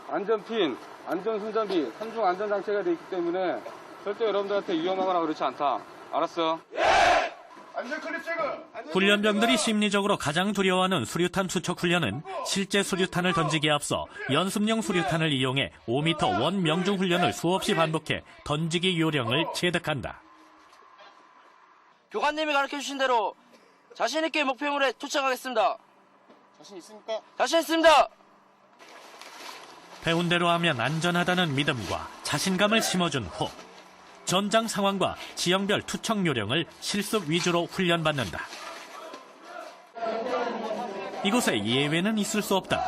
안전핀, 안전손잡이, 3중 안전장치가 되어 있기 때문에 절대 여러분들한테 위험하거나 그렇지 않다. 알았어? 훈련병들이 심리적으로 가장 두려워하는 수류탄 투척 훈련은 실제 수류탄을 던지기에 앞서 연습용 수류탄을 이용해 5m 원 명중 훈련을 수없이 반복해 던지기 요령을 체득한다. 교관님이 가르쳐주신 대로 자신 있게 목표물에 투척하겠습니다. 자신 있습니까? 자신 있습니다. 배운 대로 하면 안전하다는 믿음과 자신감을 심어준 호. 전장 상황과 지형별 투척 요령을 실습 위주로 훈련받는다. 이곳에 예외는 있을 수 없다.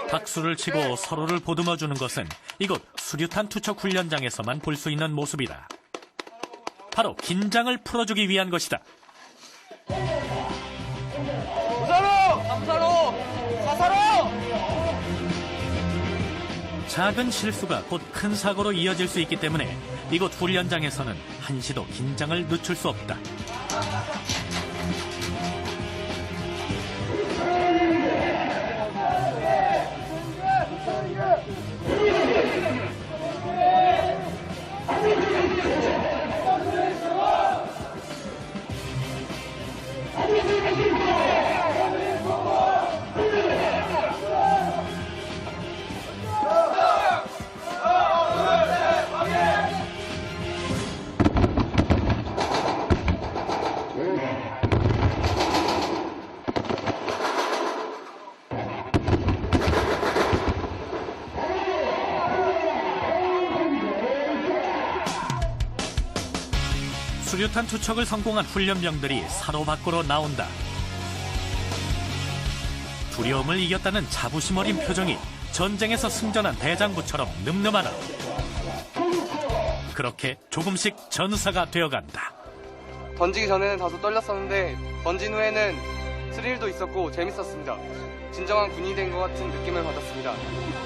박수를 치고 서로를 보듬어주는 것은 이곳 수류탄 투척 훈련장에서만 볼 수 있는 모습이다. 바로 긴장을 풀어주기 위한 것이다. 무사로! 감사로! 사사로! 작은 실수가 곧 큰 사고로 이어질 수 있기 때문에 이곳 훈련장에서는 한시도 긴장을 늦출 수 없다. 수류탄 투척을 성공한 훈련병들이 사로 밖으로 나온다. 두려움을 이겼다는 자부심 어린 표정이 전쟁에서 승전한 대장부처럼 늠름하다. 그렇게 조금씩 전사가 되어간다. 던지기 전에는 다소 떨렸었는데 던진 후에는 스릴도 있었고 재밌었습니다. 진정한 군인이 된 것 같은 느낌을 받았습니다.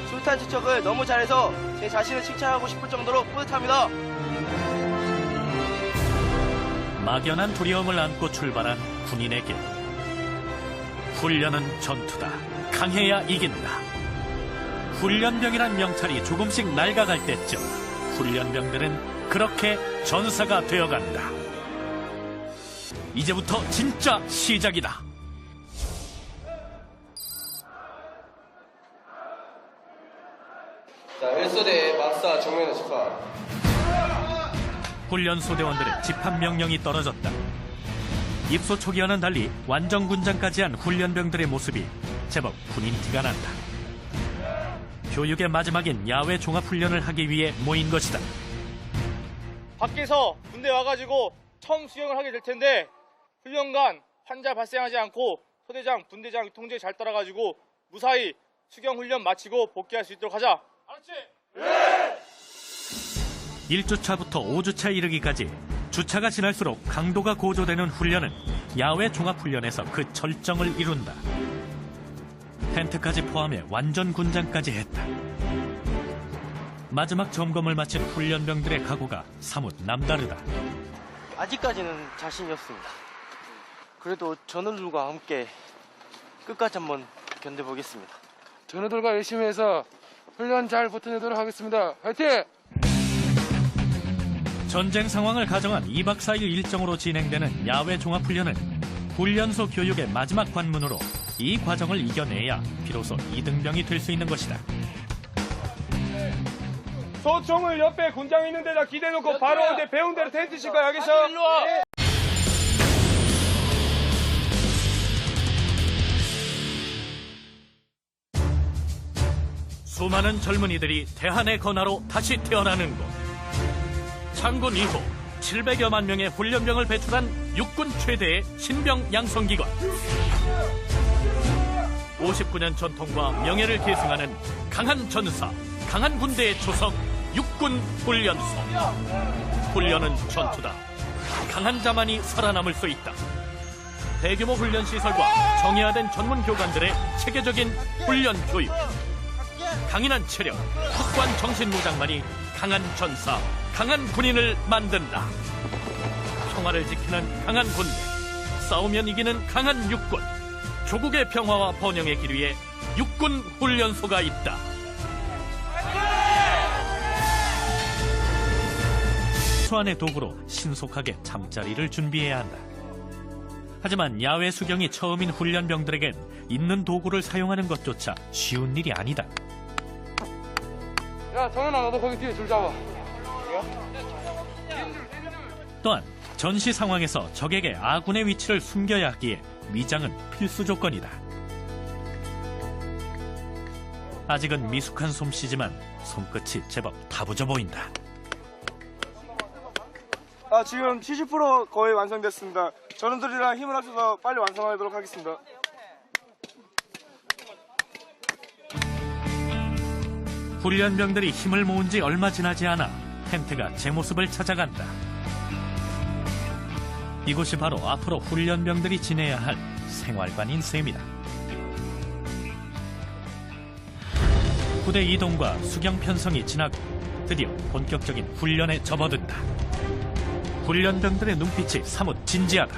수류탄 투척을 너무 잘해서 제 자신을 칭찬하고 싶을 정도로 뿌듯합니다. 막연한 두려움을 안고 출발한 군인의 길. 훈련은 전투다. 강해야 이긴다. 훈련병이란 명찰이 조금씩 낡아갈 때쯤 훈련병들은 그렇게 전사가 되어간다. 이제부터 진짜 시작이다. 자, 1소대 막사 정면에 집합. 훈련소대원들의 집합 명령이 떨어졌다. 입소 초기와는 달리 완전 군장까지 한 훈련병들의 모습이 제법 군인 티가 난다. 교육의 마지막인 야외 종합훈련을 하기 위해 모인 것이다. 밖에서 군대 와가지고 처음 수영을 하게 될 텐데 훈련간 환자 발생하지 않고 소대장, 분대장 통제 잘 따라가지고 무사히 수경 훈련 마치고 복귀할 수 있도록 하자. 알았지? 네! 1주차부터 5주차 이르기까지 주차가 지날수록 강도가 고조되는 훈련은 야외 종합훈련에서 그 절정을 이룬다. 텐트까지 포함해 완전 군장까지 했다. 마지막 점검을 마친 훈련병들의 각오가 사뭇 남다르다. 아직까지는 자신이 없습니다. 그래도 전우들과 함께 끝까지 한번 견뎌보겠습니다. 전우들과 열심히 해서 훈련 잘 버텨내도록 하겠습니다. 화이팅! 전쟁 상황을 가정한 2박 4일 일정으로 진행되는 야외 종합훈련은 훈련소 교육의 마지막 관문으로 이 과정을 이겨내야 비로소 이등병이 될 수 있는 것이다. 소총을 옆에 군장이 있는 데다 기대놓고 바로 이제 배운 대로 텐트 칠 거야. 알겠어? 수많은 젊은이들이 대한의 건화로 다시 태어나는 곳. 창군 이후 700여만 명의 훈련병을 배출한 육군 최대의 신병 양성기관. 59년 전통과 명예를 계승하는 강한 전사, 강한 군대의 초석, 육군 훈련소. 훈련은 전투다. 강한 자만이 살아남을 수 있다. 대규모 훈련 시설과 정예화된 전문 교관들의 체계적인 훈련 교육. 강인한 체력, 확고한 정신무장만이 강한 전사, 강한 군인을 만든다. 평화를 지키는 강한 군대, 싸우면 이기는 강한 육군. 조국의 평화와 번영의 길 위에 육군 훈련소가 있다. 수완의 도구로 신속하게 잠자리를 준비해야 한다. 하지만 야외 수경이 처음인 훈련병들에겐 있는 도구를 사용하는 것조차 쉬운 일이 아니다. 야, 정현아, 너도 거기 뒤에 줄 잡아. 또한 전시 상황에서 적에게 아군의 위치를 숨겨야 하기에 위장은 필수 조건이다. 아직은 미숙한 솜씨지만 손끝이 제법 다부져 보인다. 지금 70% 거의 완성됐습니다. 전원들이랑 힘을 합쳐서 빨리 완성하도록 하겠습니다. 훈련병들이 힘을 모은 지 얼마 지나지 않아 텐트가 제 모습을 찾아간다. 이곳이 바로 앞으로 훈련병들이 지내야 할 생활관인 셈이다. 부대 이동과 수경 편성이 지나고 드디어 본격적인 훈련에 접어든다. 훈련병들의 눈빛이 사뭇 진지하다.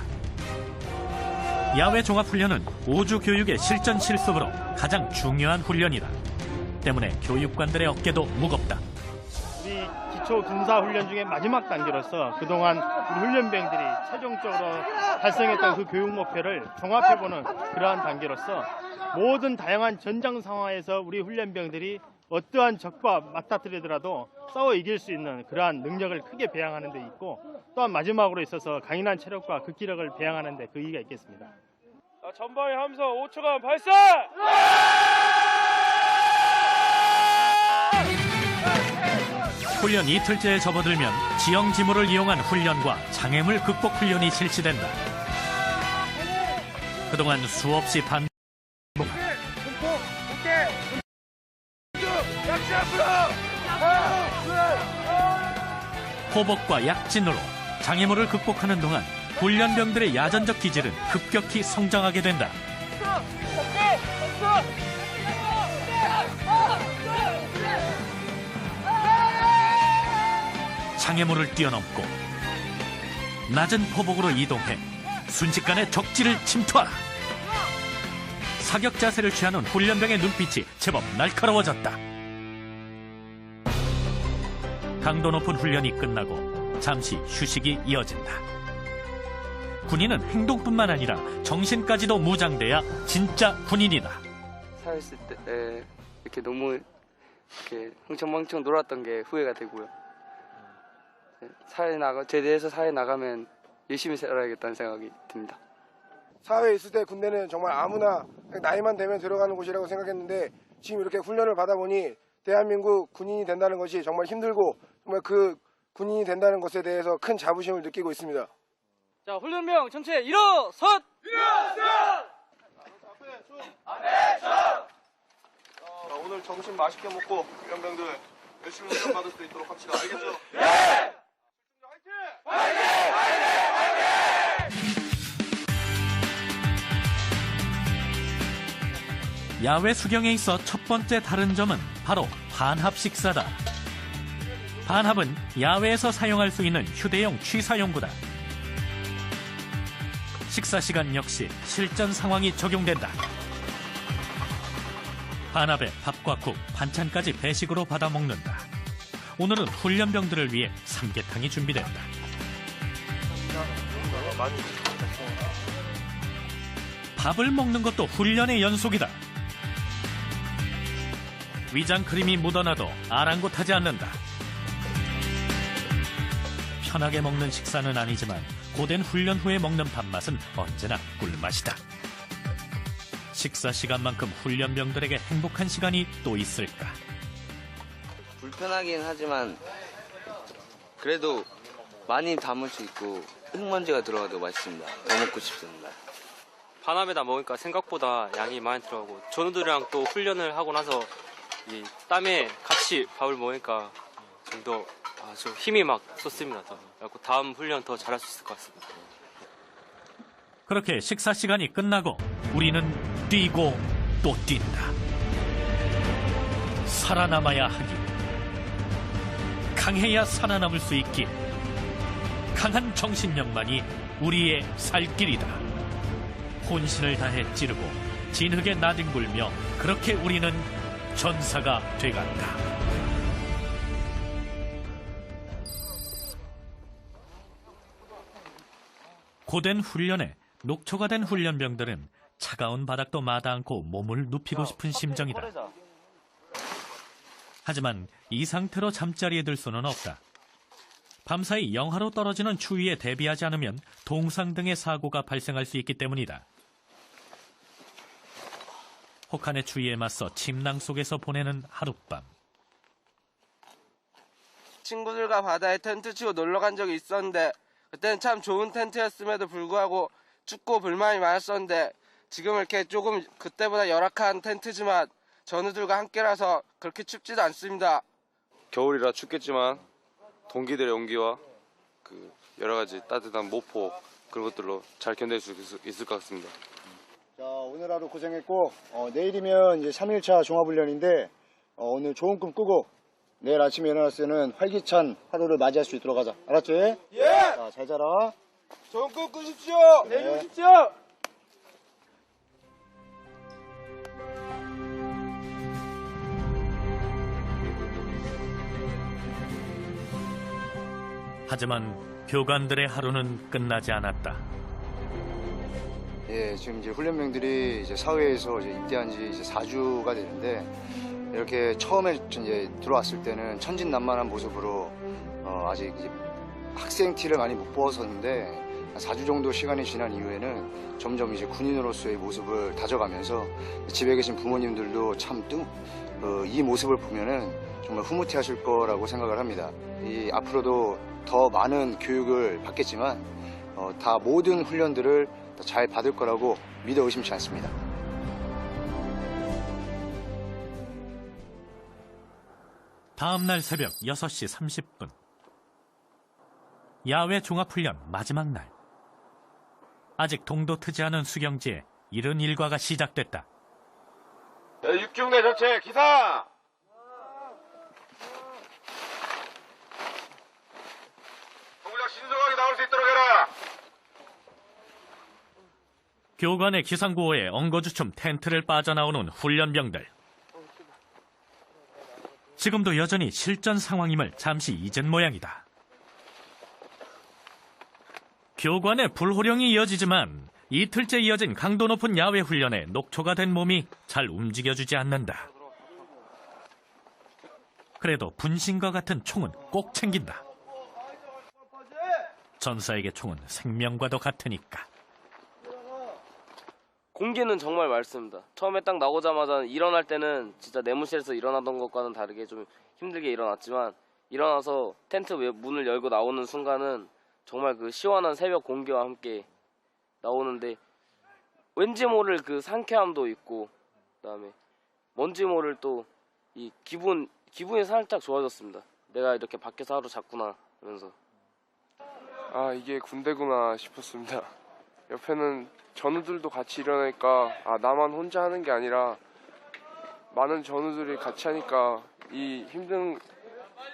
야외 종합훈련은 5주 교육의 실전 실습으로 가장 중요한 훈련이다. 때문에 교육관들의 어깨도 무겁다. 우리 기초 군사 훈련 중에 마지막 단계로서 그동안 우리 훈련병들이 최종적으로 달성했던 그 교육 목표를 종합해보는 그러한 단계로서 모든 다양한 전장 상황에서 우리 훈련병들이 어떠한 적과 맞닥뜨리더라도 싸워 이길 수 있는 그러한 능력을 크게 배양하는 데 있고, 또한 마지막으로 있어서 강인한 체력과 극기력을 배양하는 데 그 의의가 있겠습니다. 전방에 함성 5초간 발사! 훈련 이틀째에 접어들면 지형 지물을 이용한 훈련과 장애물 극복 훈련이 실시된다. 그동안 수없이 호복과 약진으로 장애물을 극복하는 동안 훈련병들의 야전적 기질은 급격히 성장하게 된다. 장애물을 뛰어넘고 낮은 포복으로 이동해 순식간에 적지를 침투하라. 사격 자세를 취하는 훈련병의 눈빛이 제법 날카로워졌다. 강도 높은 훈련이 끝나고 잠시 휴식이 이어진다. 군인은 행동뿐만 아니라 정신까지도 무장돼야 진짜 군인이다. 사회했을 때 이렇게 너무 이렇게 흥청망청 놀았던 게 후회가 되고요. 제대해서 사회 나가면 열심히 살아야겠다는 생각이 듭니다. 사회에 있을 때 군대는 정말 아무나 나이만 되면 들어가는 곳이라고 생각했는데, 지금 이렇게 훈련을 받아보니 대한민국 군인이 된다는 것이 정말 힘들고, 정말 그 군인이 된다는 것에 대해서 큰 자부심을 느끼고 있습니다. 자, 훈련병 전체 일어선! 오늘 점심 맛있게 먹고 훈련병들 열심히 훈련 받을 수 있도록 합시다. 알겠죠? 야외 수경에 있어 첫 번째 다른 점은 바로 반합 식사다. 반합은 야외에서 사용할 수 있는 휴대용 취사용구다. 식사 시간 역시 실전 상황이 적용된다. 반합에 밥과 국, 반찬까지 배식으로 받아 먹는다. 오늘은 훈련병들을 위해 삼계탕이 준비된다. 밥을 먹는 것도 훈련의 연속이다. 위장 크림이 묻어나도 아랑곳하지 않는다. 편하게 먹는 식사는 아니지만 고된 훈련 후에 먹는 밥맛은 언제나 꿀맛이다. 식사 시간만큼 훈련병들에게 행복한 시간이 또 있을까? 불편하긴 하지만 그래도 많이 담을 수 있고 흙먼지가 들어가도 맛있습니다. 더 먹고 싶습니다. 반합에다 먹으니까 생각보다 양이 많이 들어가고, 전우들이랑 또 훈련을 하고 나서 이 땀에 같이 밥을 먹으니까 좀 더 아주 힘이 막 솟습니다. 그래서 다음 훈련 더 잘할 수 있을 것 같습니다. 그렇게 식사 시간이 끝나고 우리는 뛰고 또 뛴다. 살아남아야 하기, 강해야 살아남을 수 있기에 강한 정신력만이 우리의 살 길이다. 혼신을 다해 찌르고 진흙에 나뒹굴며 그렇게 우리는 전사가 돼간다. 고된 훈련에 녹초가 된 훈련병들은 차가운 바닥도 마다 않고 몸을 눕히고 싶은 심정이다. 하지만 이 상태로 잠자리에 들 수는 없다. 밤사이 영하로 떨어지는 추위에 대비하지 않으면 동상 등의 사고가 발생할 수 있기 때문이다. 혹한의 추위에 맞서 침낭 속에서 보내는 하룻밤. 친구들과 바다에 텐트 치고 놀러 간 적이 있었는데 그때는 참 좋은 텐트였음에도 불구하고 춥고 불만이 많았었는데 지금 이렇게 조금 그때보다 열악한 텐트지만 전우들과 함께라서 그렇게 춥지도 않습니다. 겨울이라 춥겠지만 동기들의 용기와 여러 가지 따뜻한 모포 그런 것들로 잘 견딜 수 있을 것 같습니다. 자, 오늘 하루 고생했고 내일이면 이제 3일차 종합훈련인데 오늘 좋은 꿈 꾸고 내일 아침에 일어났을 때는 활기찬 하루를 맞이할 수 있도록 하자. 알았지? 예! 자, 잘 자라. 좋은 꿈 꾸십시오. 네. 내일 오십시오. 하지만 교관들의 하루는 끝나지 않았다. 예, 지금 이제 훈련병들이 이제 사회에서 이제 입대한 지 이제 4주가 되는데 이렇게 처음에 이제 들어왔을 때는 천진난만한 모습으로 아직 이제 학생 티를 많이 못 보았었는데 4주 정도 시간이 지난 이후에는 점점 이제 군인으로서의 모습을 다져가면서 집에 계신 부모님들도 참 이 모습을 보면은 정말 흐뭇해하실 거라고 생각을 합니다. 앞으로도 더 많은 교육을 받겠지만 다 모든 훈련들을 잘 받을 거라고 믿어 의심치 않습니다. 다음 날 새벽 6시 30분. 야외 종합훈련 마지막 날. 아직 동도 트지 않은 수경지에 이른 일과가 시작됐다. 육중대 전체 기상! 동작 신속하게 나올 수 있도록 해라! 교관의 기상구호에 엉거주춤 텐트를 빠져나오는 훈련병들. 지금도 여전히 실전 상황임을 잠시 잊은 모양이다. 교관의 불호령이 이어지지만 이틀째 이어진 강도 높은 야외 훈련에 녹초가 된 몸이 잘 움직여주지 않는다. 그래도 분신과 같은 총은 꼭 챙긴다. 전사에게 총은 생명과도 같으니까. 공기는 정말 맑습니다. 처음에 딱 나오자마자 일어날 때는 진짜 내무실에서 일어나던 것과는 다르게 좀 힘들게 일어났지만 일어나서 텐트 문을 열고 나오는 순간은 정말 그 시원한 새벽 공기와 함께 나오는데 왠지 모를 그 상쾌함도 있고 그다음에 뭔지 모를 또 이 기분이 살짝 좋아졌습니다. 내가 이렇게 밖에서 하루 잤구나 하면서. 아, 이게 군대구나 싶었습니다. 옆에는 전우들도 같이 일어나니까 나만 혼자 하는 게 아니라 많은 전우들이 같이 하니까 이 힘든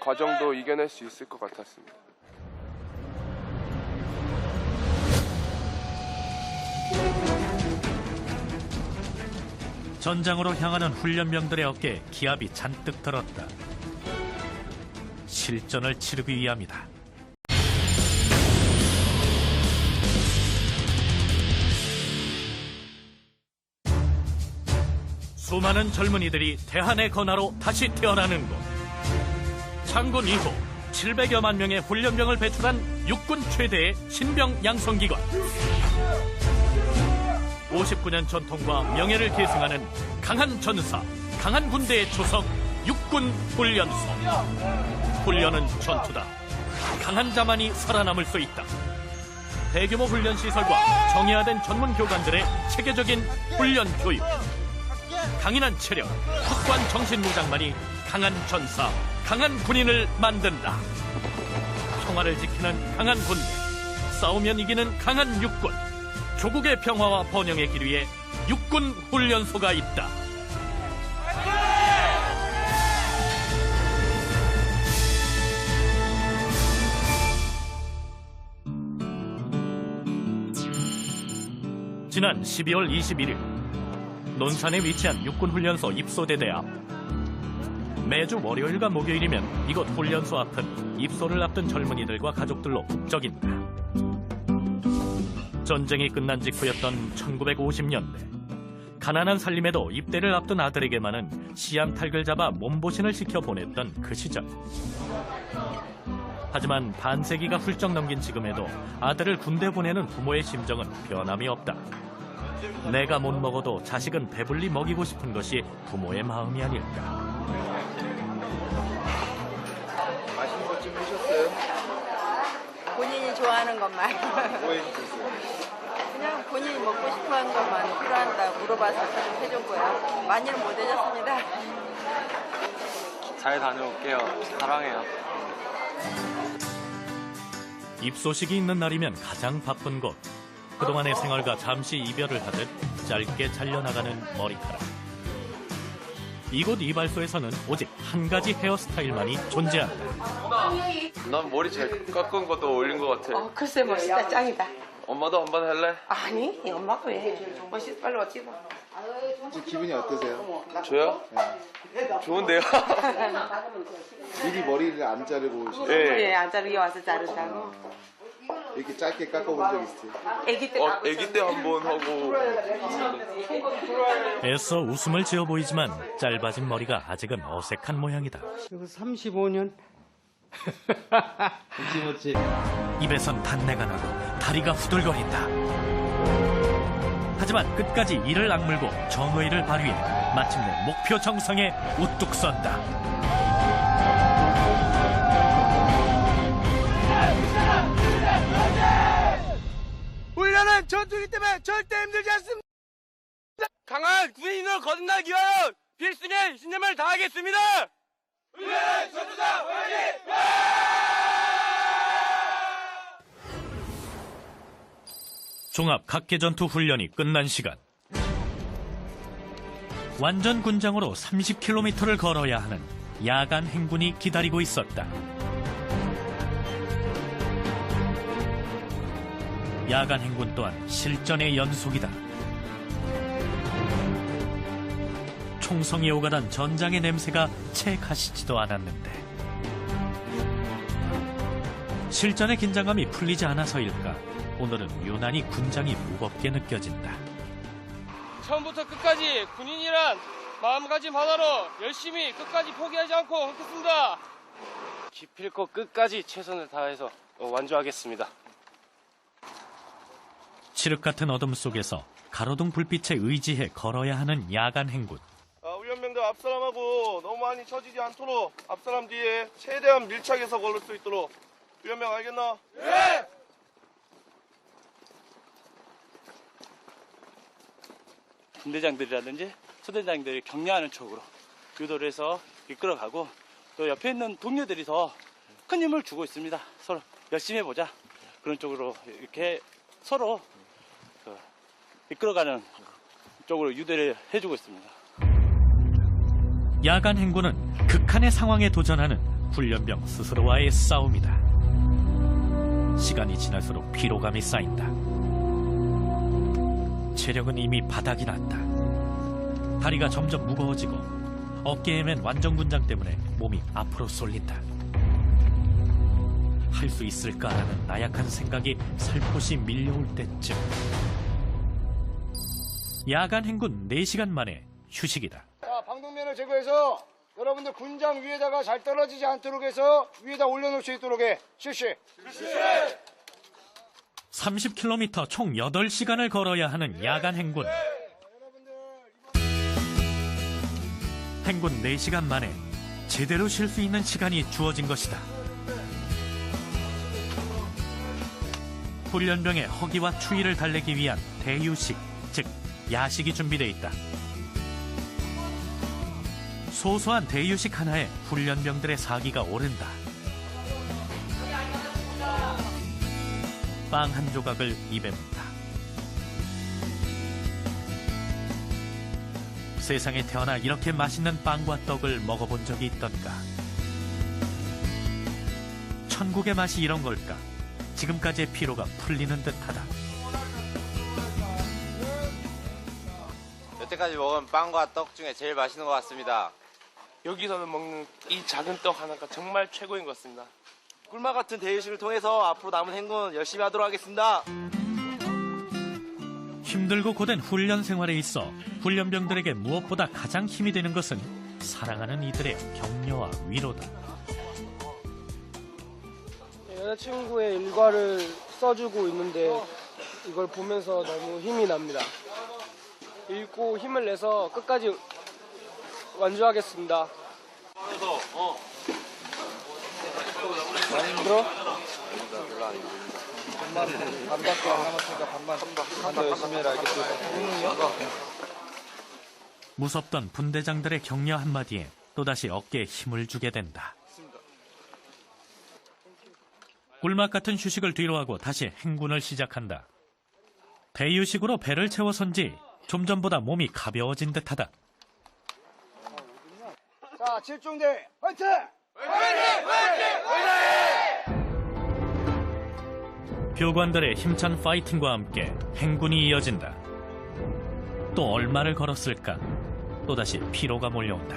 과정도 이겨낼 수 있을 것 같았습니다. 전장으로 향하는 훈련병들의 어깨에 기압이 잔뜩 들었다. 실전을 치르기 위함이다. 수많은 젊은이들이 대한의 건화로 다시 태어나는 곳. 창군 이후 700여만 명의 훈련병을 배출한 육군 최대의 신병 양성기관. 59년 전통과 명예를 계승하는 강한 전사, 강한 군대의 초석, 육군 훈련소. 훈련은 전투다. 강한 자만이 살아남을 수 있다. 대규모 훈련 시설과 정예화된 전문 교관들의 체계적인 훈련 교육. 강인한 체력, 굳건한 정신무장만이 강한 전사, 강한 군인을 만든다. 평화를 지키는 강한 군대, 싸우면 이기는 강한 육군. 조국의 평화와 번영의 길 위에 육군 훈련소가 있다. 지난 12월 21일 논산에 위치한 육군훈련소 입소대대 앞. 매주 월요일과 목요일이면 이곳 훈련소 앞은 입소를 앞둔 젊은이들과 가족들로 북적인다. 전쟁이 끝난 직후였던 1950년대 가난한 살림에도 입대를 앞둔 아들에게만은 시암탉을 잡아 몸보신을 시켜 보냈던 그 시절. 하지만 반세기가 훌쩍 넘긴 지금에도 아들을 군대 보내는 부모의 심정은 변함이 없다. 내가 못 먹어도 자식은 배불리 먹이고 싶은 것이 부모의 마음이 아닐까. 맛있는 것 좀 해주셨어요? 본인이 좋아하는 것만. 뭐 해주셨어요? 그냥 본인이 먹고 싶어하는 것만 필요한다 물어봐서 좀 해줬고요. 많이는 못 해줬습니다. 잘 다녀올게요. 사랑해요. 입소식이 있는 날이면 가장 바쁜 곳. 그동안의 생활과 잠시 이별을 하듯 짧게 잘려나가는 머리카락. 이곳 이발소에서는 오직 한 가지 헤어스타일만이 존재한다. 난 머리 잘 깎은 것도 어울린 것 같아. 글쎄 멋있다 짱이다. 엄마도 한 번 할래? 아니 엄마가 왜 멋있 빨리 어찌 봐. 기분이 어떠세요? 저요? 좋은데요? 미리 머리를 안 자르고 오시죠? 예, 안 자르게 와서 자른다고. 이렇게 짧게 깎아본 적 있어요? 아기 때 한 번 하고. 애써 웃음을 지어 보이지만 짧아진 머리가 아직은 어색한 모양이다. 이거 35년. 그렇지. 입에선 단내가 나고 다리가 후들거린다. 하지만 끝까지 이를 악물고 정의를 발휘해 마침내 목표 정상에 우뚝 선다. 훈련은 전투이기 때문에 절대 힘들지 않습니다. 강한 군인으로 거듭나기 위하여 필승의 신념을 다하겠습니다. 훈련은 전투다 화이팅! 종합 각개전투 훈련이 끝난 시간. 완전 군장으로 30km를 걸어야 하는 야간 행군이 기다리고 있었다. 야간 행군 또한 실전의 연속이다. 총성이 오가던 전장의 냄새가 채 가시지도 않았는데 실전의 긴장감이 풀리지 않아서일까 오늘은 유난히 군장이 무겁게 느껴진다. 처음부터 끝까지 군인이란 마음가짐 하나로 열심히 끝까지 포기하지 않고 하겠습니다. 기필코 끝까지 최선을 다해서 완주하겠습니다. 칠흑 같은 어둠 속에서 가로등 불빛에 의지해 걸어야 하는 야간 행군. 훈련병들 앞사람하고 너무 많이 처지지 않도록 앞사람 뒤에 최대한 밀착해서 걸을 수 있도록 훈련병 알겠나? 네! 분대장들이라든지 소대장들이 격려하는 쪽으로 유도를 해서 이끌어가고 또 옆에 있는 동료들이 더 큰 힘을 주고 있습니다. 서로 열심히 해보자 그런 쪽으로 이렇게 서로 이끌어가는 쪽으로 유도를 해주고 있습니다. 야간 행군은 극한의 상황에 도전하는 훈련병 스스로와의 싸움이다. 시간이 지날수록 피로감이 쌓인다. 체력은 이미 바닥이 났다. 다리가 점점 무거워지고 어깨에 맨 완전군장 때문에 몸이 앞으로 쏠린다. 할 수 있을까라는 나약한 생각이 살포시 밀려올 때쯤 야간 행군 4시간 만에 휴식이다. 자, 방독면을 제거해서 여러분들 군장 위에다가 잘 떨어지지 않도록 해서 위에다 올려놓을 수 있도록 해. 실시. 30km 총 8시간을 걸어야 하는 야간 행군. 행군 4시간 만에 제대로 쉴 수 있는 시간이 주어진 것이다. 훈련병의 허기와 추위를 달래기 위한 대유식, 즉 야식이 준비되어 있다. 소소한 대유식 하나에 훈련병들의 사기가 오른다. 빵 한 조각을 입에 문다. 세상에 태어나 이렇게 맛있는 빵과 떡을 먹어본 적이 있던가? 천국의 맛이 이런 걸까? 지금까지의 피로가 풀리는 듯하다. 여태까지 먹은 빵과 떡 중에 제일 맛있는 것 같습니다. 여기서는 먹는 이 작은 떡 하나가 정말 최고인 것 같습니다. 꿀맛 같은 대회식을 통해서 앞으로 남은 행군 열심히 하도록 하겠습니다. 힘들고 고된 훈련 생활에 있어 훈련병들에게 무엇보다 가장 힘이 되는 것은 사랑하는 이들의 격려와 위로다. 여자친구의 일과를 써주고 있는데 이걸 보면서 너무 힘이 납니다. 읽고 힘을 내서 끝까지 완주하겠습니다. 많이 힘들어? 반밖에 안 남았으니까 반만 열심히 해라. 무섭던 분대장들의 격려 한마디에 또다시 어깨에 힘을 주게 된다. 꿀맛 같은 휴식을 뒤로하고 다시 행군을 시작한다. 배유식으로 배를 채워선지 좀 전보다 몸이 가벼워진 듯하다. 자, 7중대 화이팅! 교관들의 힘찬 파이팅과 함께 행군이 이어진다. 또 얼마를 걸었을까? 또다시 피로가 몰려온다.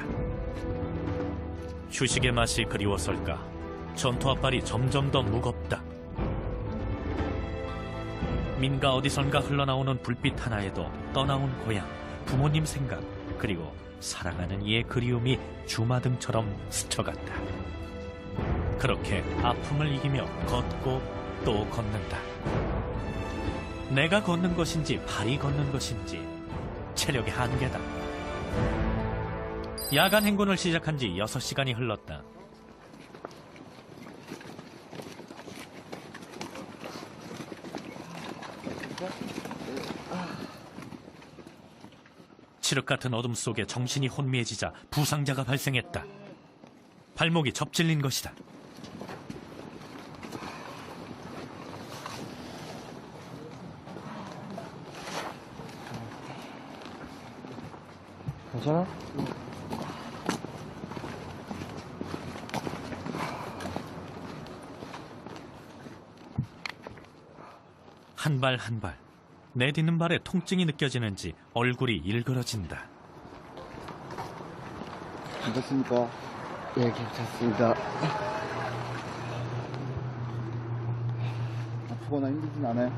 휴식의 맛이 그리워설까? 전투 앞발이 점점 더 무겁다. 민가 어디선가 흘러나오는 불빛 하나에도 떠나온 고향, 부모님 생각, 그리고 사랑하는 이의 그리움이 주마등처럼 스쳐간다. 그렇게 아픔을 이기며 걷고 또 걷는다. 내가 걷는 것인지 발이 걷는 것인지 체력의 한계다. 야간 행군을 시작한 지 6시간이 흘렀다. 칠흑 같은 어둠 속에 정신이 혼미해지자 부상자가 발생했다. 발목이 접질린 것이다. 괜찮아? 한 발 한 발, 내딛는 발에 통증이 느껴지는지 얼굴이 일그러진다. 괜찮습니까? 예, 괜찮습니다. 아프거나 힘들진 않아요?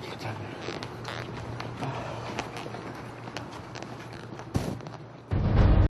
괜찮아요.